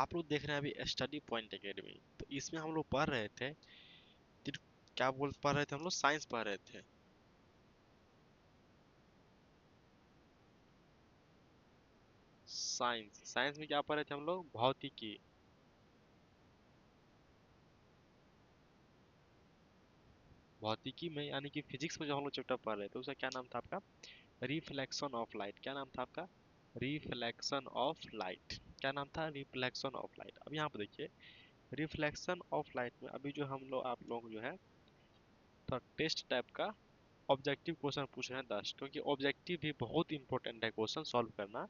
आप लोग देख रहे हैं अभी स्टडी पॉइंट एकेडमी। तो इसमें हम लोग पढ़ रहे थे पढ़ रहे थे, हम लोग साइंस पढ़ रहे थे। साइंस साइंस में क्या पढ़ रहे थे हम लोग? भौतिकी। भौतिकी में यानी कि फिजिक्स में जो हम लोग चैप्टर पढ़ रहे थे उसका क्या नाम था आपका? Reflection of light. क्या नाम था आपका? Reflection of light. क्या नाम था? Reflection of light. अब यहाँ पे देखिए, रिफ्लेक्शन ऑफ लाइट में अभी जो हम लोग आप लोग जो है थोड़ा टेस्ट टाइप का ऑब्जेक्टिव क्वेश्चन पूछ रहे हैं 10, क्योंकि ऑब्जेक्टिव भी बहुत इंपॉर्टेंट है क्वेश्चन सॉल्व करना।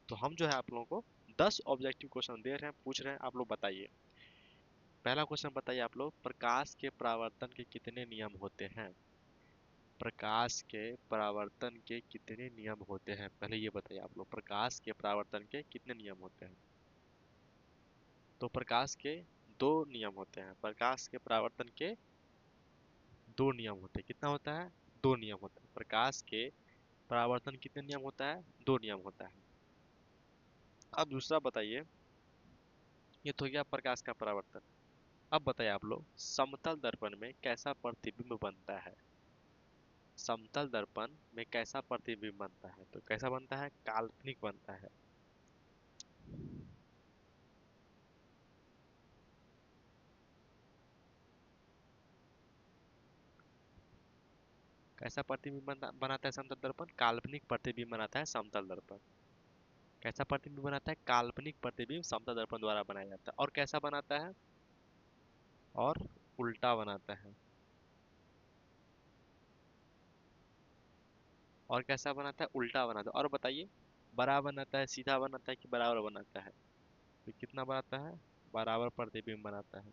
तो हम जो है आप लोगों को 10 ऑब्जेक्टिव क्वेश्चन दे रहे हैं, पूछ रहे हैं, आप लोग बताइए। पहला क्वेश्चन बताइए आप लोग, प्रकाश के परावर्तन के कितने नियम होते हैं? प्रकाश के परावर्तन के कितने नियम होते हैं, पहले ये बताइए आप लोग। प्रकाश के परावर्तन के कितने नियम होते हैं? तो प्रकाश के दो नियम होते हैं। प्रकाश के परावर्तन के दो नियम होते हैं। कितना होता है? दो नियम होता है। प्रकाश के परावर्तन कितने नियम होता है? दो नियम होता है। अब दूसरा बताइए, ये तो हो गया प्रकाश का परावर्तन। अब बताइए आप लोग, समतल दर्पण में कैसा प्रतिबिंब बनता है? समतल दर्पण में कैसा प्रतिबिंब बनता है? तो कैसा बनता है? काल्पनिक बनता है। कैसा प्रतिबिंब बनाता है समतल दर्पण? काल्पनिक प्रतिबिंब बनाता है समतल दर्पण। कैसा प्रतिबिंब बनाता है? काल्पनिक प्रतिबिंब समतल दर्पण द्वारा बनाया जाता है। और कैसा बनाता है? और उल्टा बनाता है। और कैसा बनाता है? उल्टा बनाता है। और बताइए, बराबर बनाता है, सीधा बनाता है कि बराबर बनाता है? तो कितना बनाता है? बराबर प्रतिबिंब बनाता है।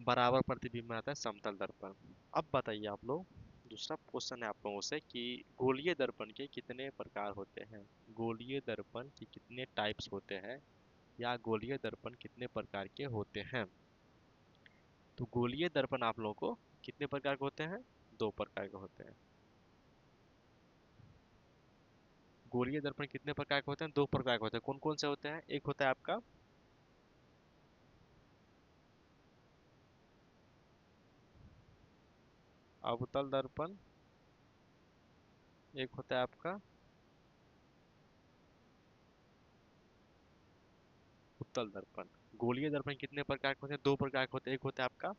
बराबर प्रतिबिंब बनाता है समतल दर्पण। अब बताइए आप लोग, दूसरा क्वेश्चन है आप लोगों से कि गोलीय दर्पण के कितने प्रकार होते हैं? गोलीय दर्पण के कितने टाइप्स होते हैं, या गोलीय दर्पण कितने प्रकार के होते हैं? तो गोलीय दर्पण आप लोगों को कितने प्रकार के होते हैं? दो प्रकार के होते हैं। गोलीय दर्पण कितने प्रकार के होते हैं? दो प्रकार के होते हैं। कौन कौन से होते हैं? एक होता है आपका अवतल दर्पण, एक होता है आपका उत्तल दर्पण। गोलीय दर्पण कितने प्रकार के होते हैं? दो प्रकार के होते हैं। एक होता है आपका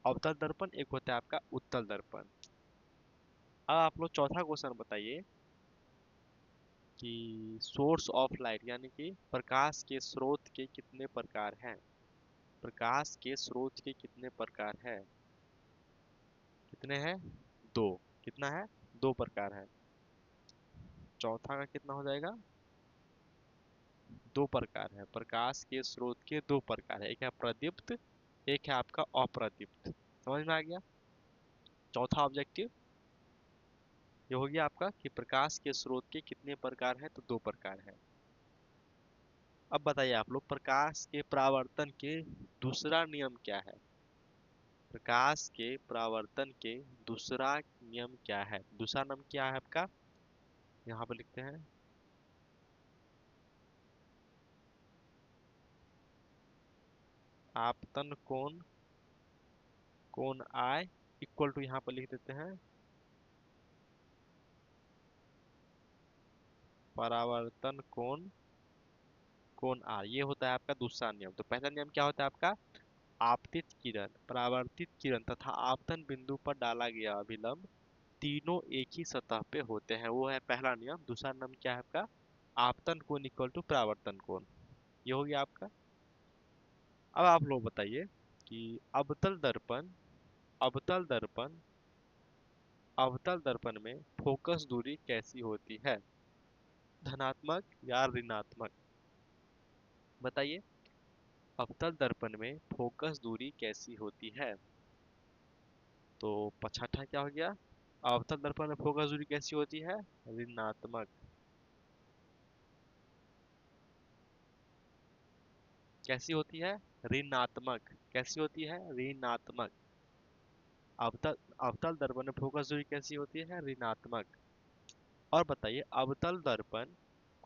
अवतल दर्पण, एक होता है आपका उत्तल दर्पण। अब आप लोग चौथा क्वेश्चन बताइए कि सोर्स ऑफ लाइट यानी कि प्रकाश के स्रोत के कितने प्रकार हैं? प्रकाश के स्रोत के कितने प्रकार है? कितने हैं? दो। कितना है? दो प्रकार है। चौथा का कितना हो जाएगा? दो प्रकार है। प्रकाश के स्रोत के दो प्रकार है, एक है प्रदीप्त, एक है आपका अप्रदीप्त। समझ में आ गया? चौथा ऑब्जेक्टिव ये हो गया आपका कि प्रकाश के स्रोत के कितने प्रकार है, तो दो प्रकार है। अब बताइए आप लोग, प्रकाश के परावर्तन के दूसरा नियम क्या है? प्रकाश के परावर्तन के दूसरा नियम क्या है? दूसरा नियम क्या है आपका? यहाँ पे लिखते हैं, आपतन कोण, कोण आई इक्वल टू, यहाँ पर लिख देते हैं परावर्तन कोण, कोण आर। ये होता है आपका दूसरा नियम। तो पहला नियम क्या होता है आपका? आपतित किरण, परावर्तित किरण तथा आपतन बिंदु पर डाला गया अभिलंब तीनों एक ही सतह पे होते हैं, वो है पहला नियम। दूसरा नियम क्या है आपका? आपतन कोण इक्वल टू परावर्तन कोण। ये हो गया आपका। अब आप लोग बताइए कि अवतल दर्पण, अवतल दर्पण, अवतल दर्पण में फोकस दूरी कैसी होती है? धनात्मक या ऋणात्मक? बताइए, अवतल दर्पण में फोकस दूरी कैसी होती है? तो पछाठा क्या हो गया? अवतल दर्पण में फोकस दूरी कैसी होती है? ऋणात्मक। कैसी होती है? ऋणात्मक। कैसी होती है? ऋणात्मक। अवतल, अवतल दर्पण में फोकस दूरी कैसी होती है? ऋणात्मक। और बताइए, अवतल दर्पण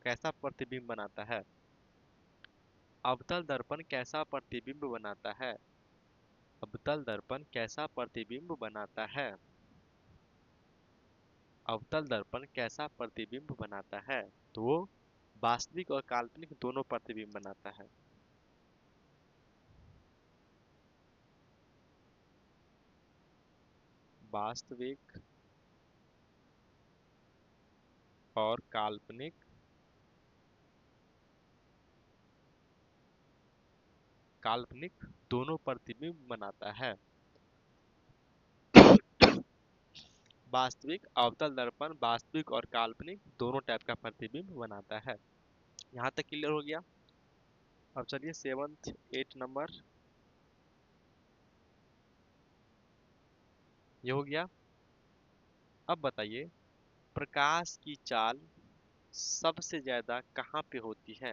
कैसा प्रतिबिंब बनाता है? अवतल दर्पण कैसा प्रतिबिंब बनाता है? अवतल दर्पण कैसा प्रतिबिंब बनाता है? अवतल दर्पण कैसा प्रतिबिंब बनाता है? तो वो वास्तविक और काल्पनिक दोनों प्रतिबिंब बनाता है। वास्तविक और काल्पनिक काल्पनिक दोनों प्रतिबिंब बनाता है। वास्तविक अवतल दर्पण वास्तविक और काल्पनिक दोनों टाइप का प्रतिबिंब बनाता है। यहाँ तक क्लियर हो गया। अब चलिए 7th 8 नंबर ये हो गया। अब बताइए प्रकाश की चाल सबसे ज्यादा कहाँ पे होती है?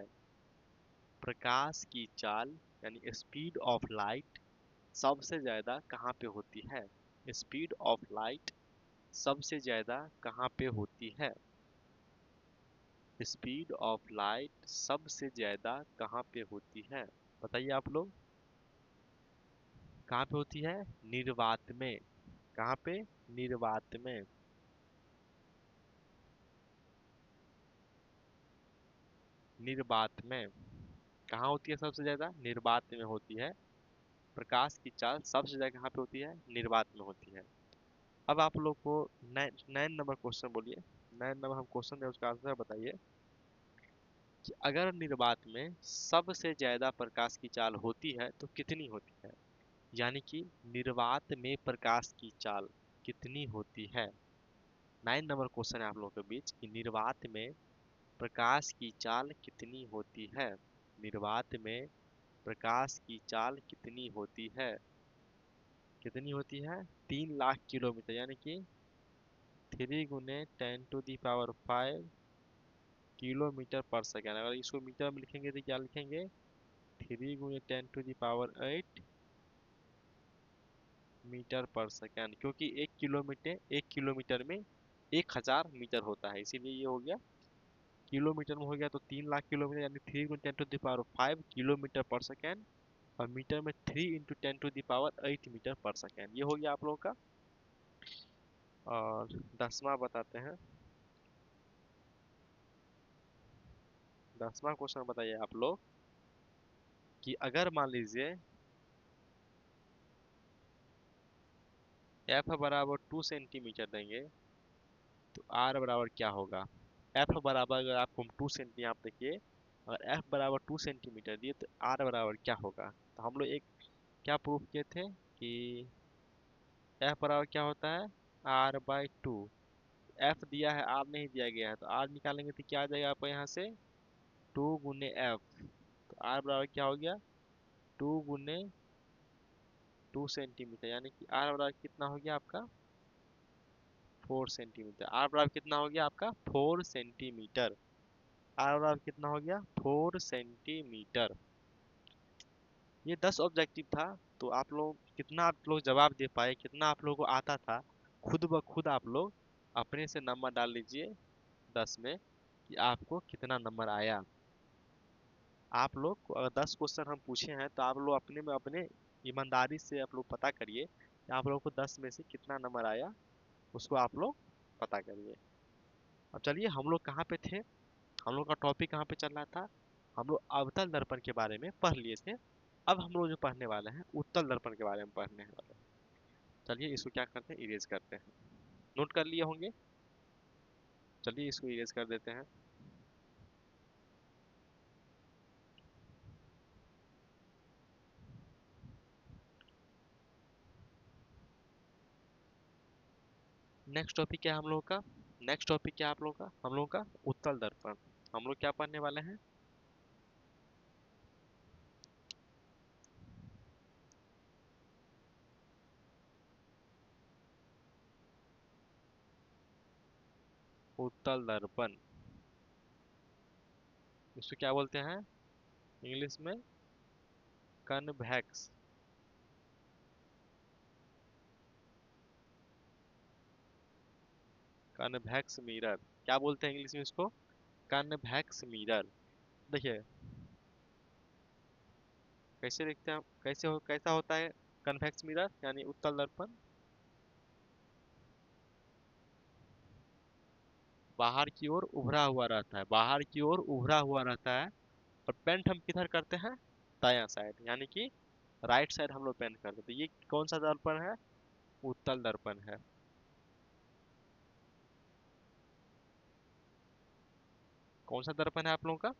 प्रकाश की चाल यानी स्पीड ऑफ लाइट सबसे ज्यादा कहाँ पे होती है? स्पीड ऑफ लाइट सबसे ज्यादा कहाँ पे होती है? स्पीड ऑफ लाइट सबसे ज्यादा कहाँ पे होती है? बताइए आप लोग। कहाँ पे होती है? निर्वात में। कहाँ पे? निर्वात में। निर्वात में कहाँ होती है सबसे ज्यादा? निर्वात में होती है। प्रकाश की चाल सबसे ज्यादा कहाँ पे होती है? निर्वात में होती है। अब आप लोग को 9 नंबर क्वेश्चन बोलिए। 9 नंबर हम क्वेश्चन दे उसका आंसर बताइए कि अगर निर्वात में सबसे ज्यादा प्रकाश की चाल होती है तो कितनी होती है? यानी कि निर्वात में प्रकाश की चाल कितनी होती है? 9 नंबर क्वेश्चन है आप लोगों के बीच कि निर्वात में प्रकाश की चाल कितनी होती है? निर्वात में प्रकाश की चाल कितनी होती है? कितनी होती है? 3 लाख किलोमीटर यानी कि 3 × 10⁵ किलोमीटर पर सेकेंड। अगर इसको मीटर में लिखेंगे तो क्या लिखेंगे? 3 × 10⁸ मीटर पर सेकेंड, क्योंकि 1 किलोमीटर में 1000 मीटर होता है, इसीलिए ये हो गया। किलोमीटर में हो गया तो 3 लाख किलोमीटर यानी 3 × 10⁵ किलोमीटर पर सेकेंड। और मीटर में 3 × 10⁸ मीटर पर सेकेंड। ये हो गया आप लोगों का। और 10वां बताते हैं। 10वां क्वेश्चन बताइए आप लोग कि अगर मान लीजिए एफ बराबर 2 सेंटीमीटर देंगे तो आर बराबर क्या होगा? एफ बराबर अगर आपको 2 सेंटी, आप देखिए अगर एफ बराबर 2 सेंटीमीटर दिए तो आर बराबर क्या होगा? तो हम लोग एक क्या प्रूफ किए थे कि एफ बराबर क्या होता है? r/2। एफ दिया है, आर नहीं दिया गया है, तो आर निकालेंगे तो क्या आ जाएगा आपको यहाँ से? 2 × एफ। तो आर बराबर क्या हो गया? 2 × 2 सेंटीमीटर यानी कि आर बराबर कितना हो गया आपका? 4 सेंटीमीटर। आर बराबर कितना हो गया आपका? 4 सेंटीमीटर। आर बराबर कितना हो गया? 4 सेंटीमीटर। ये 10 ऑब्जेक्टिव था। तो आप लोग कितना आप लोग जवाब दे पाए, कितना आप लोगों को आता था, खुद ब खुद आप लोग अपने से नंबर डाल लीजिए 10 में कि आपको कितना नंबर आया। आप लोग को अगर 10 क्वेश्चन हम पूछे हैं तो आप लोग अपने में अपने ईमानदारी से आप लोग पता करिए कि आप लोगों को 10 में से कितना नंबर आया, उसको आप लोग पता करिए। अब चलिए हम लोग कहाँ पे थे? हम लोग का टॉपिक कहाँ पे चल रहा था? हम लोग अवतल दर्पण के बारे में पढ़ लिए थे। अब हम लोग जो पढ़ने वाले हैं उत्तल दर्पण के बारे में पढ़ने वाले हैं। चलिए इसको क्या करते हैं, इरेज करते हैं। नोट कर लिए होंगे। चलिए इसको इरेज कर देते हैं। नेक्स्ट टॉपिक क्या है हम लोग का? नेक्स्ट टॉपिक क्या है आप लोग का? हम लोग का उत्तल दर्पण। हम लोग क्या पढ़ने वाले हैं? उत्तल दर्पण। इसको क्या बोलते हैं इंग्लिश में? कन्वेक्स। Convex mirror. क्या बोलते हैं इंग्लिश में इसको? Convex mirror. देखिए कैसे देखते हैं, कैसा होता है कन्वेक्स मिरर यानी उत्तल दर्पण। बाहर की ओर उभरा हुआ रहता है, बाहर की ओर उभरा हुआ रहता है। और पेंट हम किधर करते हैं, दायां साइड यानी कि राइट साइड हम लोग पेंट करते हैं। तो ये कौन सा दर्पण है, उत्तल दर्पण है। कौन सा दर्पण है आप लोगों का,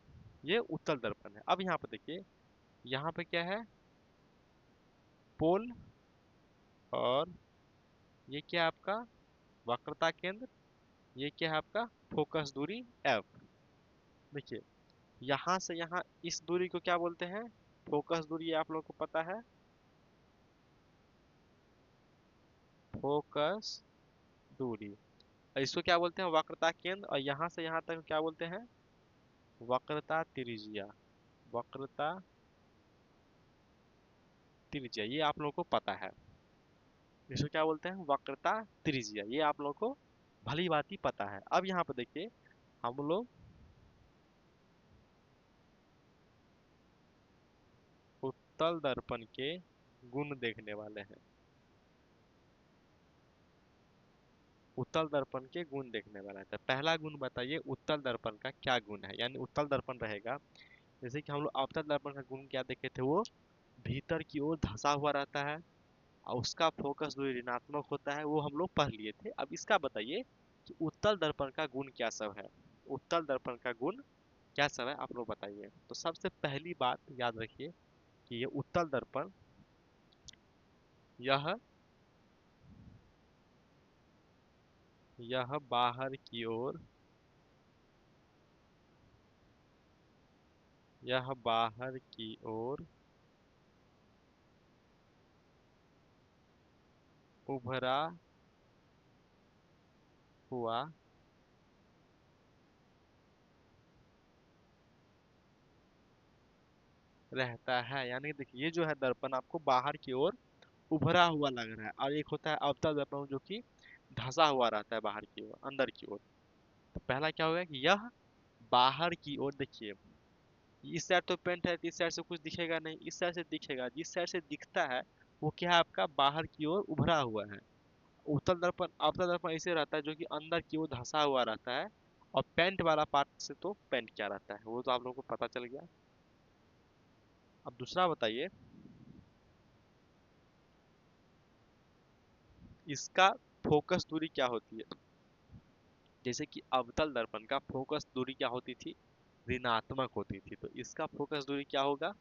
ये उत्तल दर्पण है। अब यहाँ पे देखिए, यहाँ पे क्या है, पोल, और ये क्या है आपका वक्रता केंद्र, ये क्या है आपका फोकस दूरी एफ। देखिए यहाँ से यहाँ इस दूरी को क्या बोलते हैं, फोकस दूरी, आप लोगों को पता है, फोकस दूरी। और इसको क्या बोलते हैं, वक्रता केंद्र। और यहाँ से यहाँ तक क्या बोलते हैं, वक्रता त्रिज्या। वक्रता त्रिज्या ये आप लोगों को पता है, इसको क्या बोलते हैं, वक्रता त्रिज्या। ये आप लोगों को भली भांति पता है। अब यहाँ पे देखिए हम लोग उत्तल दर्पण के गुण देखने वाले हैं। उत्तल दर्पण के गुण देखने वाला है। तो पहला गुण बताइए उत्तल दर्पण का क्या गुण है। यानी उत्तल दर्पण रहेगा, जैसे कि हम लोग अवतल दर्पण का गुण क्या देखे थे, वो भीतर की ओर धंसा हुआ रहता है और उसका फोकस दूरी ऋणात्मक होता है, वो हम लोग पढ़ लिए थे। अब इसका बताइए कि उत्तल दर्पण का गुण क्या सब है। उत्तल दर्पण का गुण क्या सब है आप लोग बताइए। तो सबसे पहली बात याद रखिए कि ये उत्तल दर्पण, यह यह बाहर की ओर, यह बाहर की ओर उभरा हुआ रहता है। यानी कि देखिए ये जो है दर्पण आपको बाहर की ओर उभरा हुआ लग रहा है, और एक होता है अवतल दर्पण जो कि धंसा हुआ रहता है बाहर की ओर, अंदर की ओर। तो पहला क्या होगा कि यह बाहर की ओर, देखिए इस साइड तो पेंट है तो इस साइड से कुछ दिखेगा नहीं, इस साइड से दिखेगा, जिस साइड से दिखता है वो क्या है आपका बाहर की ओर उभरा हुआ है। उत्तल दर्पण अवतल दर्पण ऐसे रहता है जो कि अंदर की ओर धंसा हुआ रहता है। और पेंट वाला पार्ट से तो पेंट क्या रहता है वो तो आप लोगों को पता चल गया। अब दूसरा बताइए, इसका फोकस दूरी क्या होती है। जैसे कि अवतल दर्पण का फोकस दूरी क्या होती थी, ऋणात्मक होती थी। तो इसका फोकस दूरी क्या होगा,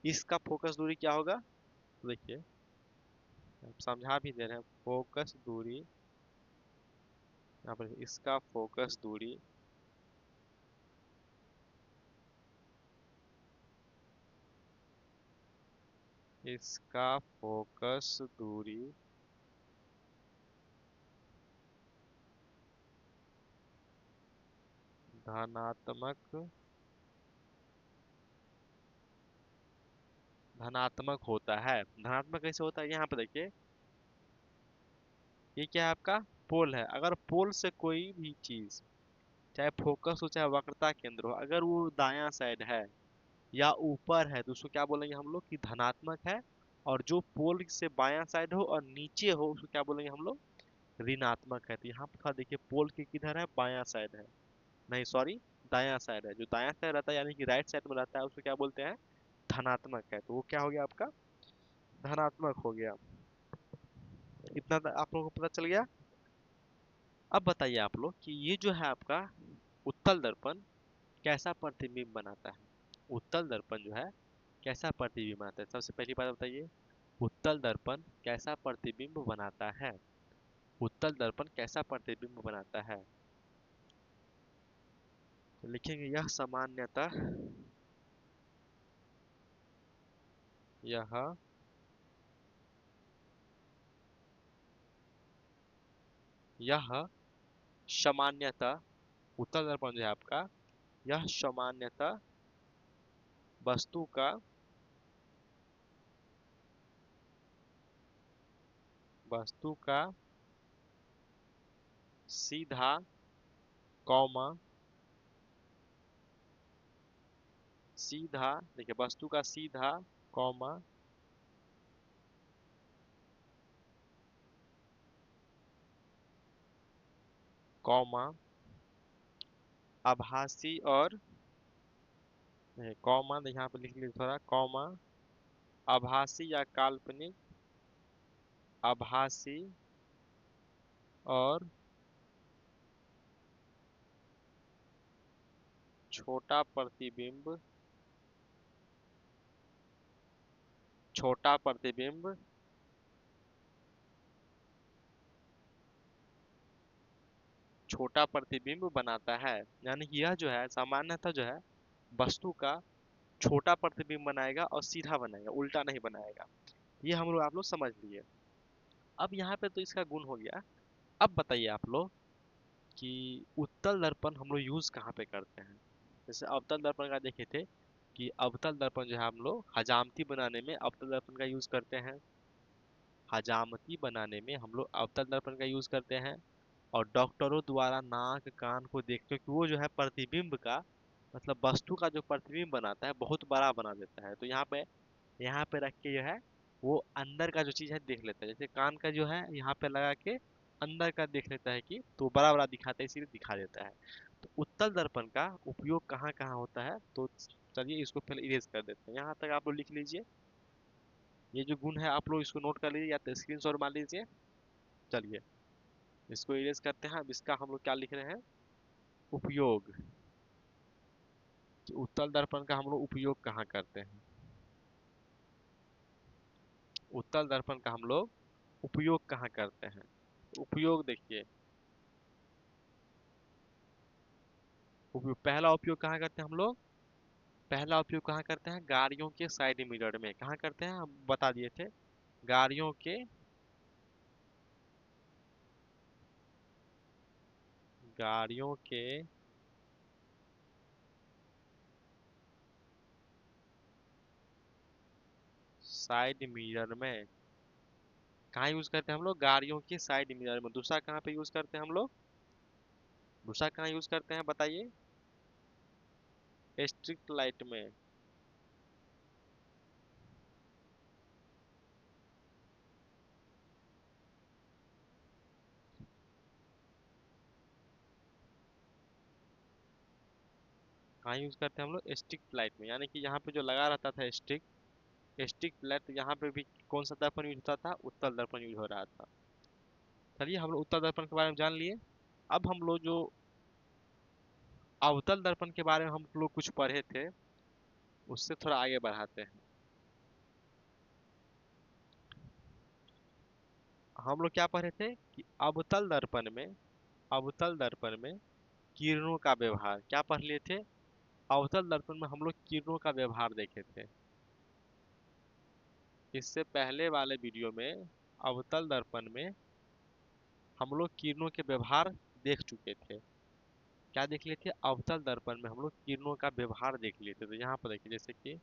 इसका फोकस दूरी क्या होगा। तो देखिए हम समझा भी दे रहे हैं, फोकस दूरी, यहाँ पर इसका फोकस दूरी इसका फोकस दूरी धनात्मक धनात्मक होता है। धनात्मक कैसे होता है, यहाँ पे देखिए ये क्या है आपका पोल है। अगर पोल से कोई भी चीज, चाहे फोकस हो चाहे वक्रता केंद्र हो, अगर वो दायां साइड है या ऊपर है तो उसको क्या बोलेंगे हम लोग कि धनात्मक है। और जो पोल से बायां साइड हो और नीचे हो उसको क्या बोलेंगे हम लोग, ऋणात्मक है। तो यहाँ पर देखिए पोल के किधर है, बायां साइड है, नहीं सॉरी दायां साइड है। जो दायां साइड रहता है यानी कि राइट साइड में रहता है उसको क्या बोलते हैं, धनात्मक है। तो वो क्या हो गया आपका, धनात्मक हो गया। इतना आप लोगों को पता चल गया। अब बताइए आप लोग कि ये जो है आपका उत्तल दर्पण कैसा प्रतिबिंब बनाता है। उत्तल दर्पण जो है कैसा प्रतिबिंब बनाता है, सबसे पहली बात बताइए, उत्तल दर्पण कैसा प्रतिबिंब बनाता है। उत्तल दर्पण कैसा प्रतिबिंब बनाता है, तो लिखेंगे यह यह सामान्यतः, उत्तल दर्पण जो है आपका, यह सामान्यतः वस्तु का वस्तु का सीधा कौमा सीधा, देखिए वस्तु का सीधा कॉमा कॉमा आभासी और कॉमा यहाँ पे लिख लीजिए थोड़ा, कॉमा आभासी या काल्पनिक, आभासी और छोटा प्रतिबिंब, छोटा प्रतिबिंब छोटा प्रतिबिंब बनाता है। यानी कि यह जो है सामान्यतः जो है वस्तु का छोटा प्रतिबिंब बनाएगा और सीधा बनाएगा, उल्टा नहीं बनाएगा। ये हम लोग आप लोग समझ लिए। अब यहाँ पे तो इसका गुण हो गया। अब बताइए आप लोग कि उत्तल दर्पण हम लोग यूज कहाँ पे करते हैं। जैसे अवतल दर्पण का देखे थे कि अवतल दर्पण जो है हम लोग हजामती बनाने में अवतल दर्पण का यूज करते हैं। हजामती बनाने में हम लोग अवतल दर्पण का यूज करते हैं। और डॉक्टरों द्वारा नाक कान को देख, क्योंकि वो जो है प्रतिबिंब का मतलब वस्तु का जो प्रतिबिंब बनाता है बहुत बड़ा बना देता है। तो यहाँ पे रख के जो है वो अंदर का जो चीज है देख लेता है। जैसे कान का जो है यहाँ पे लगा के अंदर का देख लेता है कि तो बड़ा बड़ा दिखाता है, इसीलिए दिखा देता है। तो उत्तल दर्पण का उपयोग कहाँ कहाँ होता है, तो चलिए इसको पहले इरेज कर देते हैं। यहाँ तक आप लोग लिख लीजिए। ये जो गुण है आप लोग इसको नोट कर लीजिए या तो स्क्रीनशॉट मार लीजिए। चलिए इसको इरेज करते हैं। अब इसका हम लोग क्या लिख रहे हैं, उपयोग। कि उत्तल दर्पण का हम लोग उपयोग कहाँ करते हैं। उत्तल दर्पण का हम लोग उपयोग कहाँ करते हैं। उपयोग देखिए, उपयोग पहला उपयोग कहाँ करते हैं हम लोग, पहला उपयोग कहाँ करते हैं, गाड़ियों के साइड मिरर में। कहाँ करते हैं हम बता दिए थे, गाड़ियों के, गाड़ियों के साइड मिरर में। कहाँ यूज करते हैं हम लोग, गाड़ियों के साइड मिरर में। दूसरा कहाँ पे यूज करते हैं हम लोग, दूसरा कहाँ यूज करते हैं बताइए, स्ट्रिक्ट लाइट में। कहाँ यूज करते हैं हम लोग, स्टिक लाइट में। यानी कि यहाँ पे जो लगा रहता था स्टिक, स्टिक लाइट, यहाँ पे भी कौन सा दर्पण यूज होता था, उत्तल दर्पण यूज हो रहा था। चलिए हम लोग उत्तल दर्पण के बारे में जान लिए। अब हम लोग जो अवतल दर्पण के बारे में हम लोग कुछ पढ़े थे उससे थोड़ा आगे बढ़ाते हैं। हम लोग क्या पढ़े थे कि अवतल दर्पण में, अवतल दर्पण में किरणों का व्यवहार क्या पढ़ लिए थे। अवतल दर्पण में हम लोग किरणों का व्यवहार देखे थे। इससे पहले वाले वीडियो में अवतल दर्पण में हम लोग किरणों के व्यवहार देख चुके थे। क्या देख लिए थे, अवतल दर्पण में हम लोग किरणों का व्यवहार देख लिए थे। तो यहाँ पर देखिए जैसे कि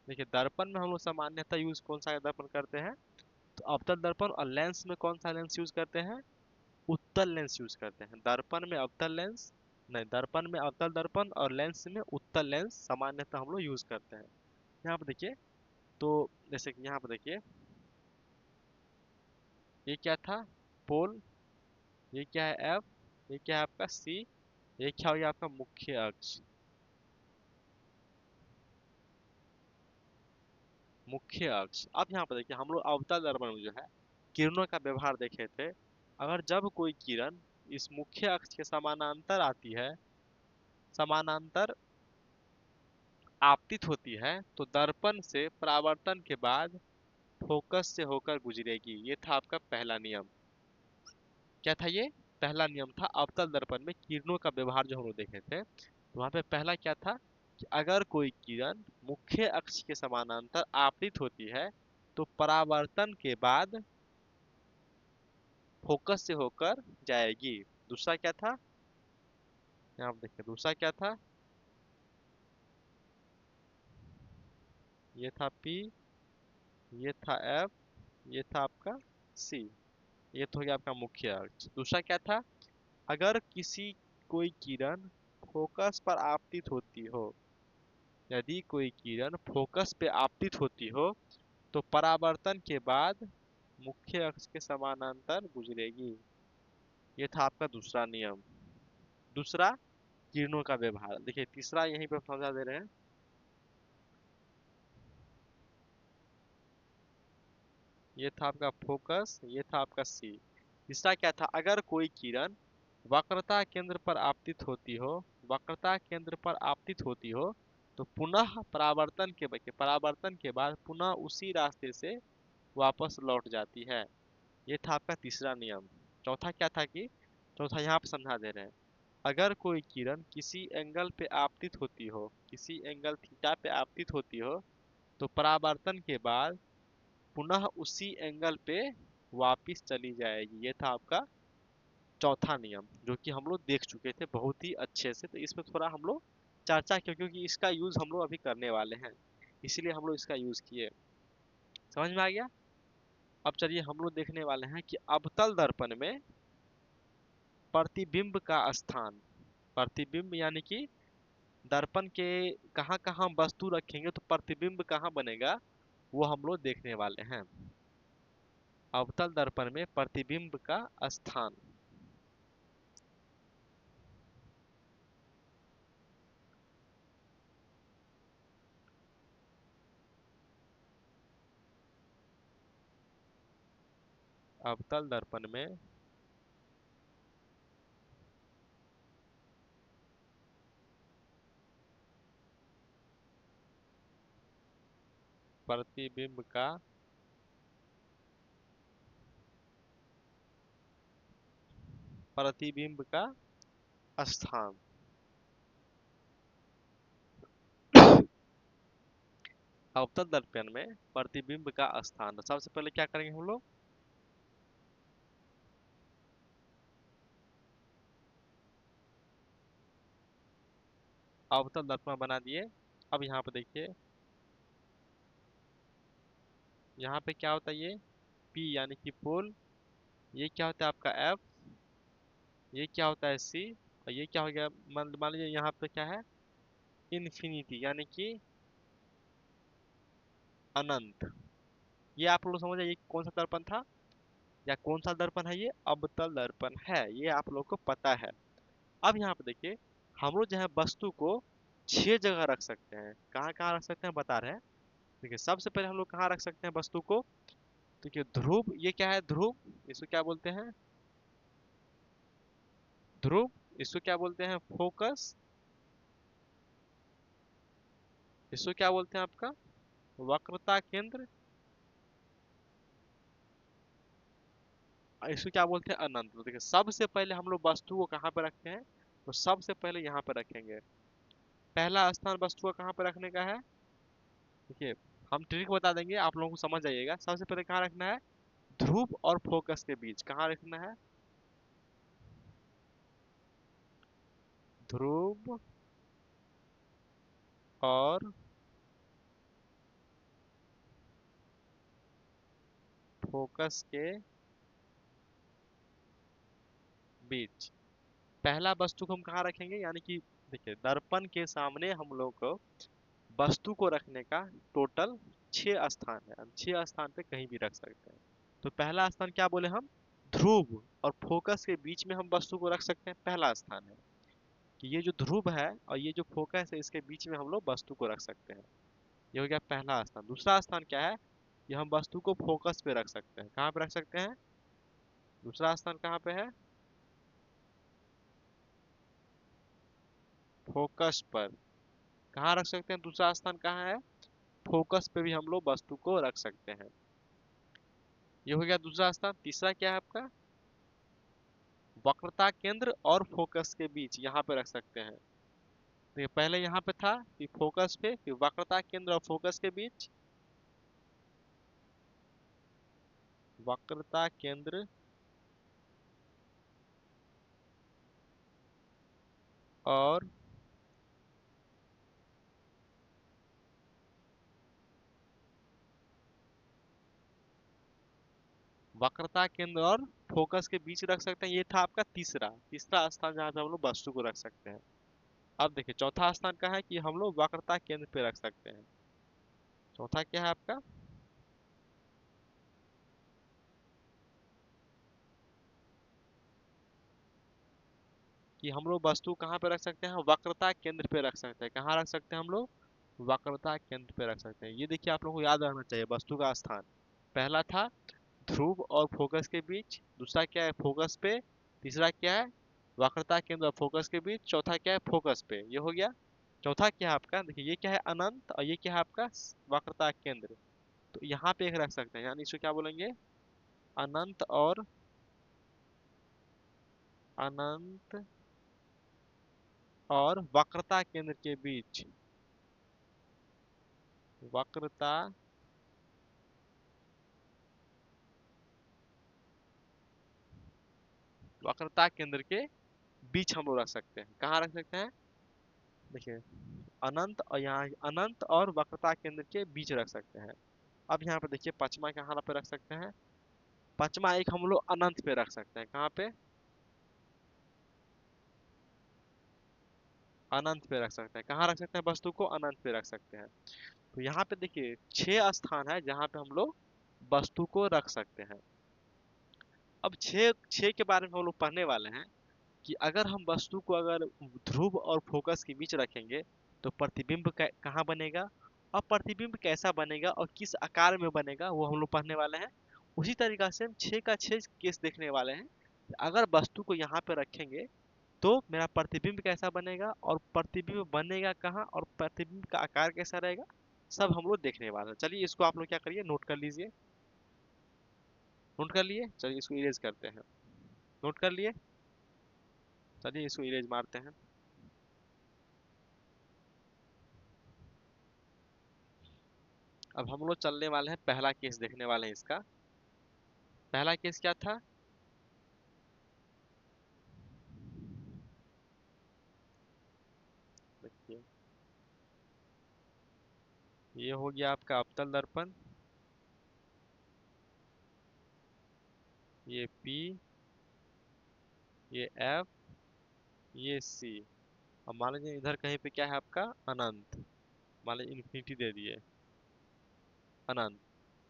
देखिए दर्पण में हम लोग सामान्यतः यूज कौन सा दर्पण करते हैं, तो अवतल दर्पण। और लेंस में कौन सा लेंस यूज करते हैं, उत्तल लेंस यूज करते हैं। दर्पण में अवतल लेंस नहीं, दर्पण में अवतल दर्पण और लेंस में उत्तल लेंस सामान्यतः हम लोग यूज करते हैं। यहाँ पर देखिए, तो जैसे कि यहाँ पर देखिए ये क्या था, पोल। ये क्या है, एफ। ये क्या है आपका, सी। ये क्या हो गया आपका, मुख्य अक्ष। मुख्य अक्ष। अब यहाँ पर देखिए हम लोग अवतल दर्पण में जो है किरणों का व्यवहार देखे थे। अगर जब कोई किरण इस मुख्य अक्ष के समानांतर आती है, समानांतर आपतित होती है, तो दर्पण से परावर्तन के बाद फोकस से होकर गुजरेगी। ये था आपका पहला नियम। क्या था ये, पहला नियम था अवतल दर्पण में किरणों का व्यवहार जो हम लोग देखे थे। तो वहां पे पहला क्या था कि अगर कोई किरण मुख्य अक्ष के समानांतर आपतित होती है तो परावर्तन के बाद फोकस से होकर जाएगी। दूसरा क्या था, यहाँ पे देखिए दूसरा क्या था, ये था पी, ये था एफ, ये था आपका सी। ये तो हो गया आपका मुख्य अक्ष। दूसरा क्या था, अगर किसी कोई किरण फोकस पर आपतित होती हो, यदि कोई किरण फोकस पे आपतित होती हो तो परावर्तन के बाद मुख्य अक्ष के समानांतर गुजरेगी। ये था आपका दूसरा नियम। दूसरा, किरणों का व्यवहार। देखिए तीसरा यहीं पे समझा दे रहे हैं। ये था आपका फोकस, ये था आपका सी। तीसरा क्या था, अगर कोई किरण वक्रता केंद्र पर आपतित होती हो, वक्रता केंद्र पर आपतित होती हो तो पुनः परावर्तन के बाद पुनः उसी रास्ते से वापस लौट जाती है। ये था आपका तीसरा नियम। चौथा क्या था कि, चौथा यहाँ पे समझा दे रहे हैं। अगर कोई किरण किसी एंगल पे आपतित होती हो, किसी एंगल थीटा पे आपतित होती हो तो परावर्तन के बाद पुनः उसी एंगल पे वापिस चली जाएगी। ये था आपका चौथा नियम, जो कि हम लोग देख चुके थे बहुत ही अच्छे से। तो इसमें थोड़ा हम लोग चर्चा किया क्योंकि इसका यूज हम लोग अभी करने वाले हैं, इसीलिए हम लोग इसका यूज किए। समझ में आ गया। अब चलिए हम लोग देखने वाले हैं कि अवतल दर्पण में प्रतिबिंब का स्थान। प्रतिबिंब यानी कि दर्पण के कहाँ कहाँ हम वस्तु रखेंगे तो प्रतिबिंब कहाँ बनेगा, वो हम लोग देखने वाले हैं। अवतल दर्पण में प्रतिबिंब का स्थान। अवतल दर्पण में प्रतिबिंब का स्थान। अवतल दर्पण में प्रतिबिंब का स्थान, तो सबसे पहले क्या करेंगे हम लोग, अवतल दर्पण बना दिए। अब यहाँ पे देखिए, यहाँ पे क्या होता है, ये P यानी कि पोल, ये क्या होता है आपका F, ये क्या होता है C, और ये क्या हो गया, मान मान लीजिए यहाँ पे क्या है, इन्फिनिटी यानी कि अनंत। ये आप लोग समझ ये कौन सा दर्पण था, या कौन सा दर्पण है, ये अवतल दर्पण है, ये आप लोग को पता है। अब यहाँ पे देखिए, हम लोग जो है वस्तु को 6 जगह रख सकते हैं। कहाँ कहाँ रख सकते हैं बता रहे हैं। देखिए सबसे पहले हम लोग कहाँ रख सकते हैं वस्तु को, देखिए ध्रुव, ये क्या है ध्रुव, इसको क्या बोलते हैं, ध्रुव, इसको क्या बोलते हैं फोकस, इसको क्या बोलते हैं आपका वक्रता केंद्र, और इसको क्या बोलते हैं अनंत। तो देखिए सबसे पहले हम लोग वस्तु को कहाँ पे रखते हैं, तो सबसे पहले यहाँ पे रखेंगे। पहला स्थान वस्तु को कहाँ पे रखने का है, देखिए हम ट्रिक बता देंगे, आप लोगों को समझ जाइएगा। सबसे पहले कहाँ रखना है, ध्रुव और फोकस के बीच कहाँ रखना है, ध्रुव और फोकस के बीच पहला वस्तु को हम कहाँ रखेंगे, यानी कि देखिए दर्पण के सामने हम लोग को वस्तु को रखने का टोटल 6 स्थान है। हम 6 स्थान पे कहीं भी रख सकते हैं। तो पहला स्थान क्या बोले हम, ध्रुव और फोकस के बीच में हम वस्तु को रख सकते हैं, पहला स्थान है कि ये जो ध्रुव है और ये जो फोकस है इसके बीच में हम लोग वस्तु को रख सकते हैं। ये हो गया पहला स्थान। दूसरा स्थान क्या है, कि हम वस्तु को फोकस पे रख सकते हैं। कहाँ पे रख सकते हैं, दूसरा स्थान कहाँ पे है, फोकस पर। कहाँ रख सकते हैं, दूसरा स्थान कहाँ है, फोकस पे भी हम लोग वस्तु को रख सकते हैं। ये हो गया दूसरा स्थान। तीसरा क्या है आपका, वक्रता केंद्र और फोकस के बीच यहाँ पे रख सकते हैं। देखिए पहले यहाँ पे था कि फोकस पे, फिर वक्रता केंद्र और फोकस के बीच, वक्रता केंद्र और वक्रता केंद्र और फोकस के बीच रख सकते हैं। ये था आपका तीसरा तीसरा स्थान जहाँ पे हम लोग वस्तु को रख सकते हैं। अब देखिए चौथा स्थान का है कि हम लोग वक्रता केंद्र पे रख सकते हैं। चौथा क्या है आपका? कि हम लोग वस्तु कहाँ पे रख सकते हैं? वक्रता केंद्र पे रख सकते हैं। कहाँ रख सकते हैं हम लोग? वक्रता केंद्र पे रख सकते हैं। ये देखिए आप लोगों को याद रखना चाहिए वस्तु का स्थान। पहला था ध्रुव और फोकस के बीच, दूसरा क्या है? फोकस पे, तीसरा क्या है? वक्रता केंद्र और फोकस के बीच, चौथा क्या है? फोकस पे। ये हो गया। चौथा क्या है आपका? देखिए ये क्या है? अनंत, और ये क्या है आपका? वक्रता केंद्र। तो यहाँ पे एक रख सकते हैं, यानी इसको क्या बोलेंगे? अनंत और अनंत और वक्रता केंद्र के बीच, वक्रता वक्रता केंद्र के बीच हम लोग रख सकते हैं। कहाँ रख सकते हैं? देखिए अनंत, और यहाँ अनंत और वक्रता केंद्र के बीच रख सकते हैं। अब यहाँ पे देखिए पचमा कहाँ पे रख सकते हैं? पचमा एक हम लोग अनंत पे रख सकते हैं। कहाँ पे? अनंत पे रख सकते हैं। कहाँ रख सकते हैं वस्तु को? अनंत पे रख सकते हैं। तो यहाँ पे देखिए 6 स्थान है जहाँ पे हम लोग वस्तु को रख सकते हैं। अब छह छह के बारे में हम लोग पढ़ने वाले हैं कि अगर हम वस्तु को अगर ध्रुव और फोकस के बीच रखेंगे तो प्रतिबिंब कहाँ बनेगा, और प्रतिबिंब कैसा बनेगा और किस आकार में बनेगा, वो हम लोग पढ़ने वाले हैं। उसी तरीका से हम 6 का 6 केस देखने वाले हैं। अगर वस्तु को यहाँ पे रखेंगे तो मेरा प्रतिबिंब कैसा बनेगा, और प्रतिबिंब बनेगा कहाँ, और प्रतिबिंब का आकार कैसा रहेगा, सब हम लोग देखने वाले हैं। चलिए इसको आप लोग क्या करिए, नोट कर लीजिए। नोट कर लिए? चलिए इसको इरेज करते हैं। नोट कर लिए? चलिए इसको इरेज मारते हैं। अब हम लोग चलने वाले हैं, पहला केस देखने वाले हैं इसका। पहला केस क्या था? देखिए ये हो गया आपका अवतल दर्पण, ये P, ये F, ये C। अब मान लीजिए इधर कहीं पे क्या है आपका? अनंत। मान लीजिए इन्फिनिटी दे दिए, अनंत।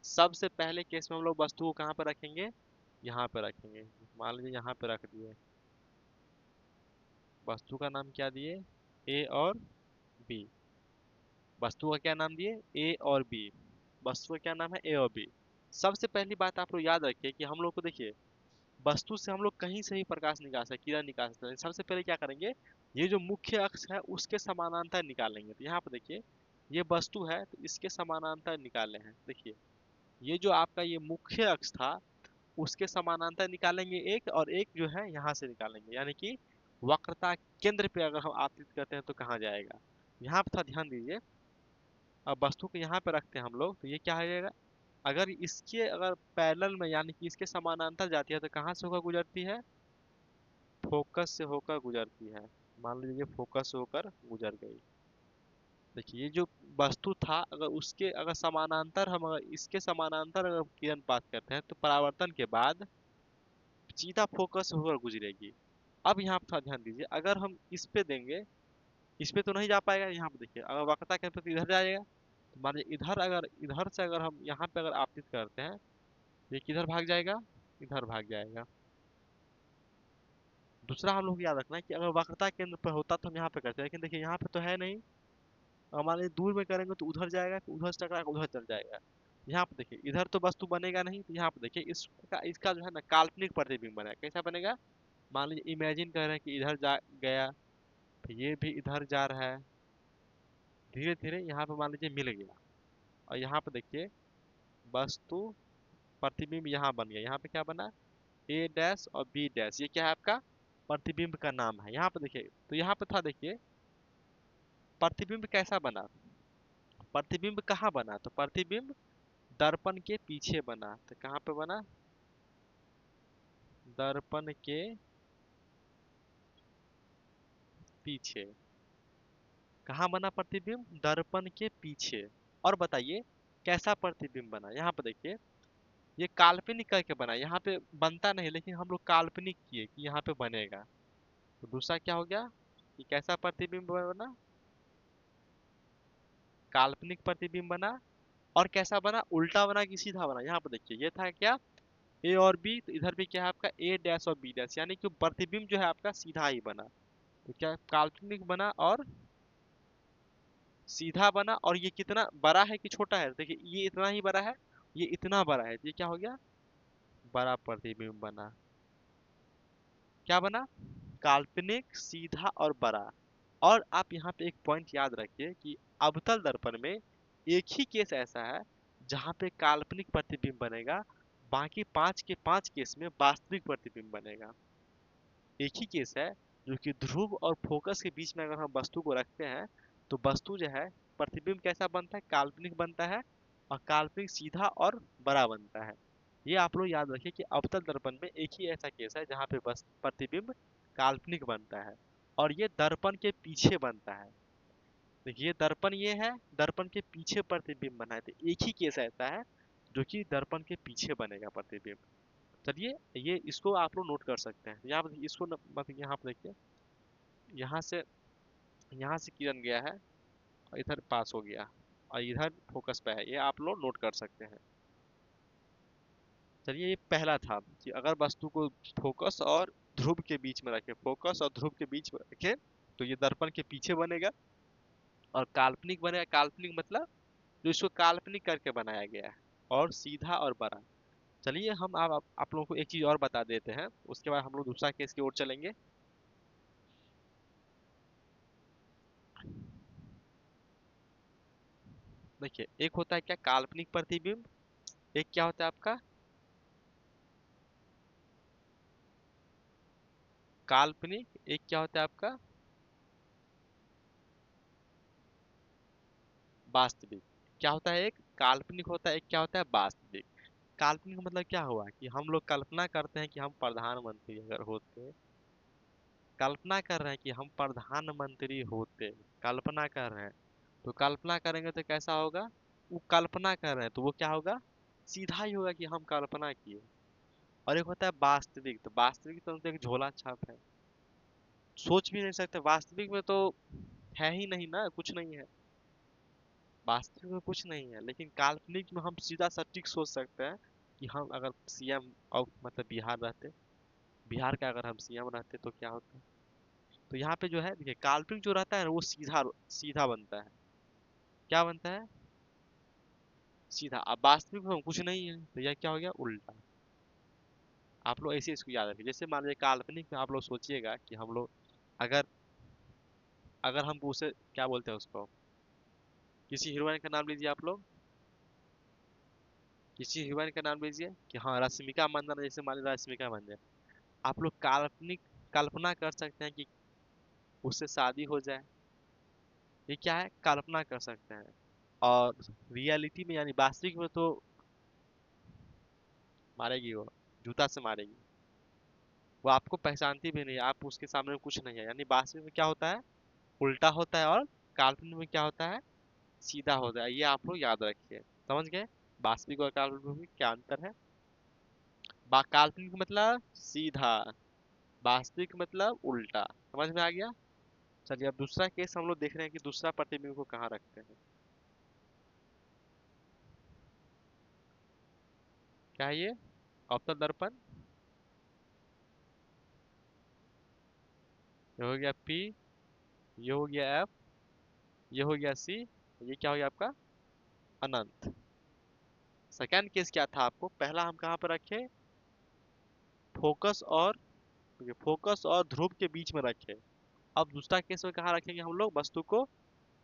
सबसे पहले केस में हम लोग वस्तु को कहाँ पर रखेंगे? यहाँ पे रखेंगे। मान लीजिए यहाँ पे रख दिए। वस्तु का नाम क्या दिए? ए और बी। वस्तु का क्या नाम दिए? ए और बी। वस्तु का क्या नाम है? ए और बी। सबसे पहली बात आप लोग याद रखिए कि हम लोग को देखिए वस्तु से हम लोग कहीं से भी प्रकाश निकाल सकते, किरण निकाल सकते हैं। सबसे पहले क्या करेंगे? ये जो मुख्य अक्ष है उसके समानांतर निकालेंगे। तो यहाँ पे देखिए ये वस्तु है तो इसके समानांतर निकाले हैं। देखिए ये जो आपका ये मुख्य अक्ष था उसके समानांतर निकालेंगे एक, और एक जो है यहाँ से निकालेंगे, यानी कि वक्रता केंद्र पे अगर हम आपतित करते हैं तो कहाँ जाएगा? यहाँ पे थोड़ा ध्यान दीजिए। अब वस्तु को यहाँ पे रखते हैं हम लोग तो ये क्या हो जाएगा? अगर इसके अगर पैरेलल में यानी कि इसके समानांतर जाती है तो कहाँ से होकर गुजरती है? फोकस से होकर गुजरती है। मान लीजिए फोकस से होकर गुजर गई। देखिए ये जो वस्तु था अगर उसके अगर समानांतर हम अगर इसके समानांतर अगर किरण पात करते हैं तो परावर्तन के बाद सीधा फोकस होकर गुजरेगी। अब यहाँ पर थोड़ा ध्यान दीजिए, अगर हम इस पे देंगे, इस पे तो नहीं जा पाएगा। यहाँ पे देखिए अगर वक्रता के तो इधर जाएगा। तो मान लीजिए इधर अगर इधर से अगर हम यहाँ पे अगर आपतित करते हैं तो ये किधर भाग जाएगा? इधर भाग जाएगा। दूसरा हम लोग को याद रखना है कि अगर वक्रता केंद्र पर होता तो हम यहाँ पे करते, लेकिन देखिए यहाँ पे तो है नहीं। अगर मान लीजिए दूर में करेंगे तो उधर जाएगा, तो उधर से टकरा के उधर चल जाएगा। यहाँ पे देखिए इधर तो वस्तु बनेगा नहीं, तो यहाँ पे देखिए इसका इसका जो है ना काल्पनिक प्रतिबिंब बनेगा। कैसा बनेगा? मान लीजिए इमेजिन कर रहे हैं कि इधर जा गया, तो ये भी इधर जा रहा है। धीरे धीरे यहाँ पे मान लीजिए मिल गया, और यहाँ पे देखिए वस्तु प्रतिबिंब यहाँ बन गया। यहाँ पे क्या बना? ए डैश और बी डैश। ये क्या है आपका? प्रतिबिंब का नाम है। यहाँ पे देखिए तो यहाँ पे था देखिए प्रतिबिंब कैसा बना? प्रतिबिंब कहाँ बना? तो प्रतिबिंब दर्पण के पीछे बना। तो कहाँ पे बना? दर्पण के पीछे। कहाँ बना प्रतिबिंब? दर्पण के पीछे। और बताइए कैसा प्रतिबिंब बना? यहाँ पे देखिए ये काल्पनिक करके बना, यहाँ पे बनता नहीं लेकिन हम लोग काल्पनिक किए कि यहाँ पे बनेगा। तो दूसरा क्या हो गया कि कैसा प्रतिबिंब बना, काल्पनिक प्रतिबिंब बना। और कैसा बना, उल्टा बना कि सीधा बना। यहाँ पर देखिए ये था क्या, ए और बी, तो इधर भी क्या है आपका ए डैश और बी डैश, यानी कि प्रतिबिंब जो है आपका सीधा ही बना। तो क्या काल्पनिक बना और सीधा बना। और ये कितना बड़ा है कि छोटा है, देखिए ये इतना ही बड़ा है, ये इतना बड़ा है, ये क्या हो गया, बड़ा प्रतिबिंब बना। क्या बना, काल्पनिक, सीधा और बड़ा। और आप यहाँ पे एक पॉइंट याद रखिए कि अवतल दर्पण में एक ही केस ऐसा है जहाँ पे काल्पनिक प्रतिबिंब बनेगा, बाकी 5 के 5 केस में वास्तविक प्रतिबिंब बनेगा। एक ही केस है जो कि ध्रुव और फोकस के बीच में अगर हम वस्तु को रखते हैं तो वस्तु जो है प्रतिबिंब कैसा बनता है, काल्पनिक बनता है। और काल्पनिक सीधा और बड़ा बनता है। ये आप लोग याद रखिए कि अवतल दर्पण में एक ही ऐसा केस है जहाँ पे बस प्रतिबिंब काल्पनिक बनता है और ये दर्पण के पीछे बनता है। देखिए ये दर्पण ये है, दर्पण के पीछे प्रतिबिंब बना है, तो एक ही केस ऐसा है जो कि दर्पण के पीछे बनेगा प्रतिबिंब। चलिए ये इसको आप लोग नोट कर सकते हैं। यहाँ पर इसको मतलब यहाँ पर देखिए, यहाँ से यहाँ से किरण गया है और इधर पास हो गया और इधर फोकस पे है, ये आप लोग नोट कर सकते हैं। चलिए ये पहला था कि अगर वस्तु को फोकस और ध्रुव के बीच में रखें, फोकस और ध्रुव के बीच में रखें तो ये दर्पण के पीछे बनेगा और काल्पनिक बनेगा। काल्पनिक मतलब जो इसको काल्पनिक करके बनाया गया है और सीधा और बड़ा। चलिए हम आप लोगों को एक चीज और बता देते हैं, उसके बाद हम लोग दूसरा केस की ओर चलेंगे। देखिए एक होता है क्या, काल्पनिक प्रतिबिंब। एक क्या होता है आपका, काल्पनिक। एक क्या होता है आपका, वास्तविक। क्या होता है, एक काल्पनिक होता है, एक क्या होता है वास्तविक। काल्पनिक का मतलब क्या हुआ कि हम लोग कल्पना करते हैं कि हम प्रधानमंत्री अगर होते, कल्पना कर रहे हैं कि हम प्रधानमंत्री होते, कल्पना कर रहे हैं। तो कल्पना करेंगे तो कैसा होगा, वो कल्पना कर रहे हैं तो वो क्या होगा, सीधा ही होगा कि हम कल्पना किए। और एक होता है वास्तविक, तो वास्तविक तो एक झोला छाप है, सोच भी नहीं सकते। वास्तविक में तो है ही नहीं ना, कुछ नहीं है, वास्तविक में कुछ नहीं है। लेकिन काल्पनिक में हम सीधा सटीक सोच सकते हैं कि हम अगर सीएम और मतलब बिहार रहते, बिहार का अगर हम सीएम रहते तो क्या होता। तो यहाँ पे जो है देखिए, काल्पनिक जो रहता है ना वो सीधा सीधा बनता है। क्या बनता है, सीधा। अब वास्तविक में कुछ नहीं है तो यह क्या हो गया, उल्टा। आप लोग ऐसे इसको याद रखिए। जैसे मान लीजिए काल्पनिक में आप लोग सोचिएगा कि हम लोग अगर अगर हम उसे क्या बोलते हैं उसको, किसी हीरोइन का नाम लीजिए आप लोग, किसी हीरोइन का नाम लीजिए कि हाँ रश्मिका मंदाना, जैसे मान लीजिए रश्मिका मंदाना। आप लोग काल्पनिक कल्पना कर सकते हैं कि उससे शादी हो जाए, ये क्या है, कल्पना कर सकते हैं। और रियलिटी में यानी वास्तविक में तो मारेगी वो, जूता से मारेगी, वो आपको पहचानती भी नहीं, आप उसके सामने कुछ नहीं है। यानी वास्तविक में क्या होता है, उल्टा होता है। और काल्पनिक में क्या होता है, सीधा होता है। ये आप लोग याद रखिए, समझ गए वास्तविक और काल्पनिक में क्या अंतर है। काल्पनिक मतलब सीधा, वास्तविक मतलब उल्टा। समझ में आ गया। चलिए अब दूसरा केस हम लोग देख रहे हैं कि दूसरा प्रतिबिंब को कहाँ रखते हैं। क्या है ये, अवतल दर्पण, ये हो गया पी, ये हो गया एफ, ये हो गया सी, ये क्या हो गया आपका अनंत। सेकंड केस क्या था, आपको पहला हम कहाँ पर रखे, फोकस और, फोकस और ध्रुव के बीच में रखे। अब दूसरा केस में कहाँ रखेंगे हम लोग, वस्तु को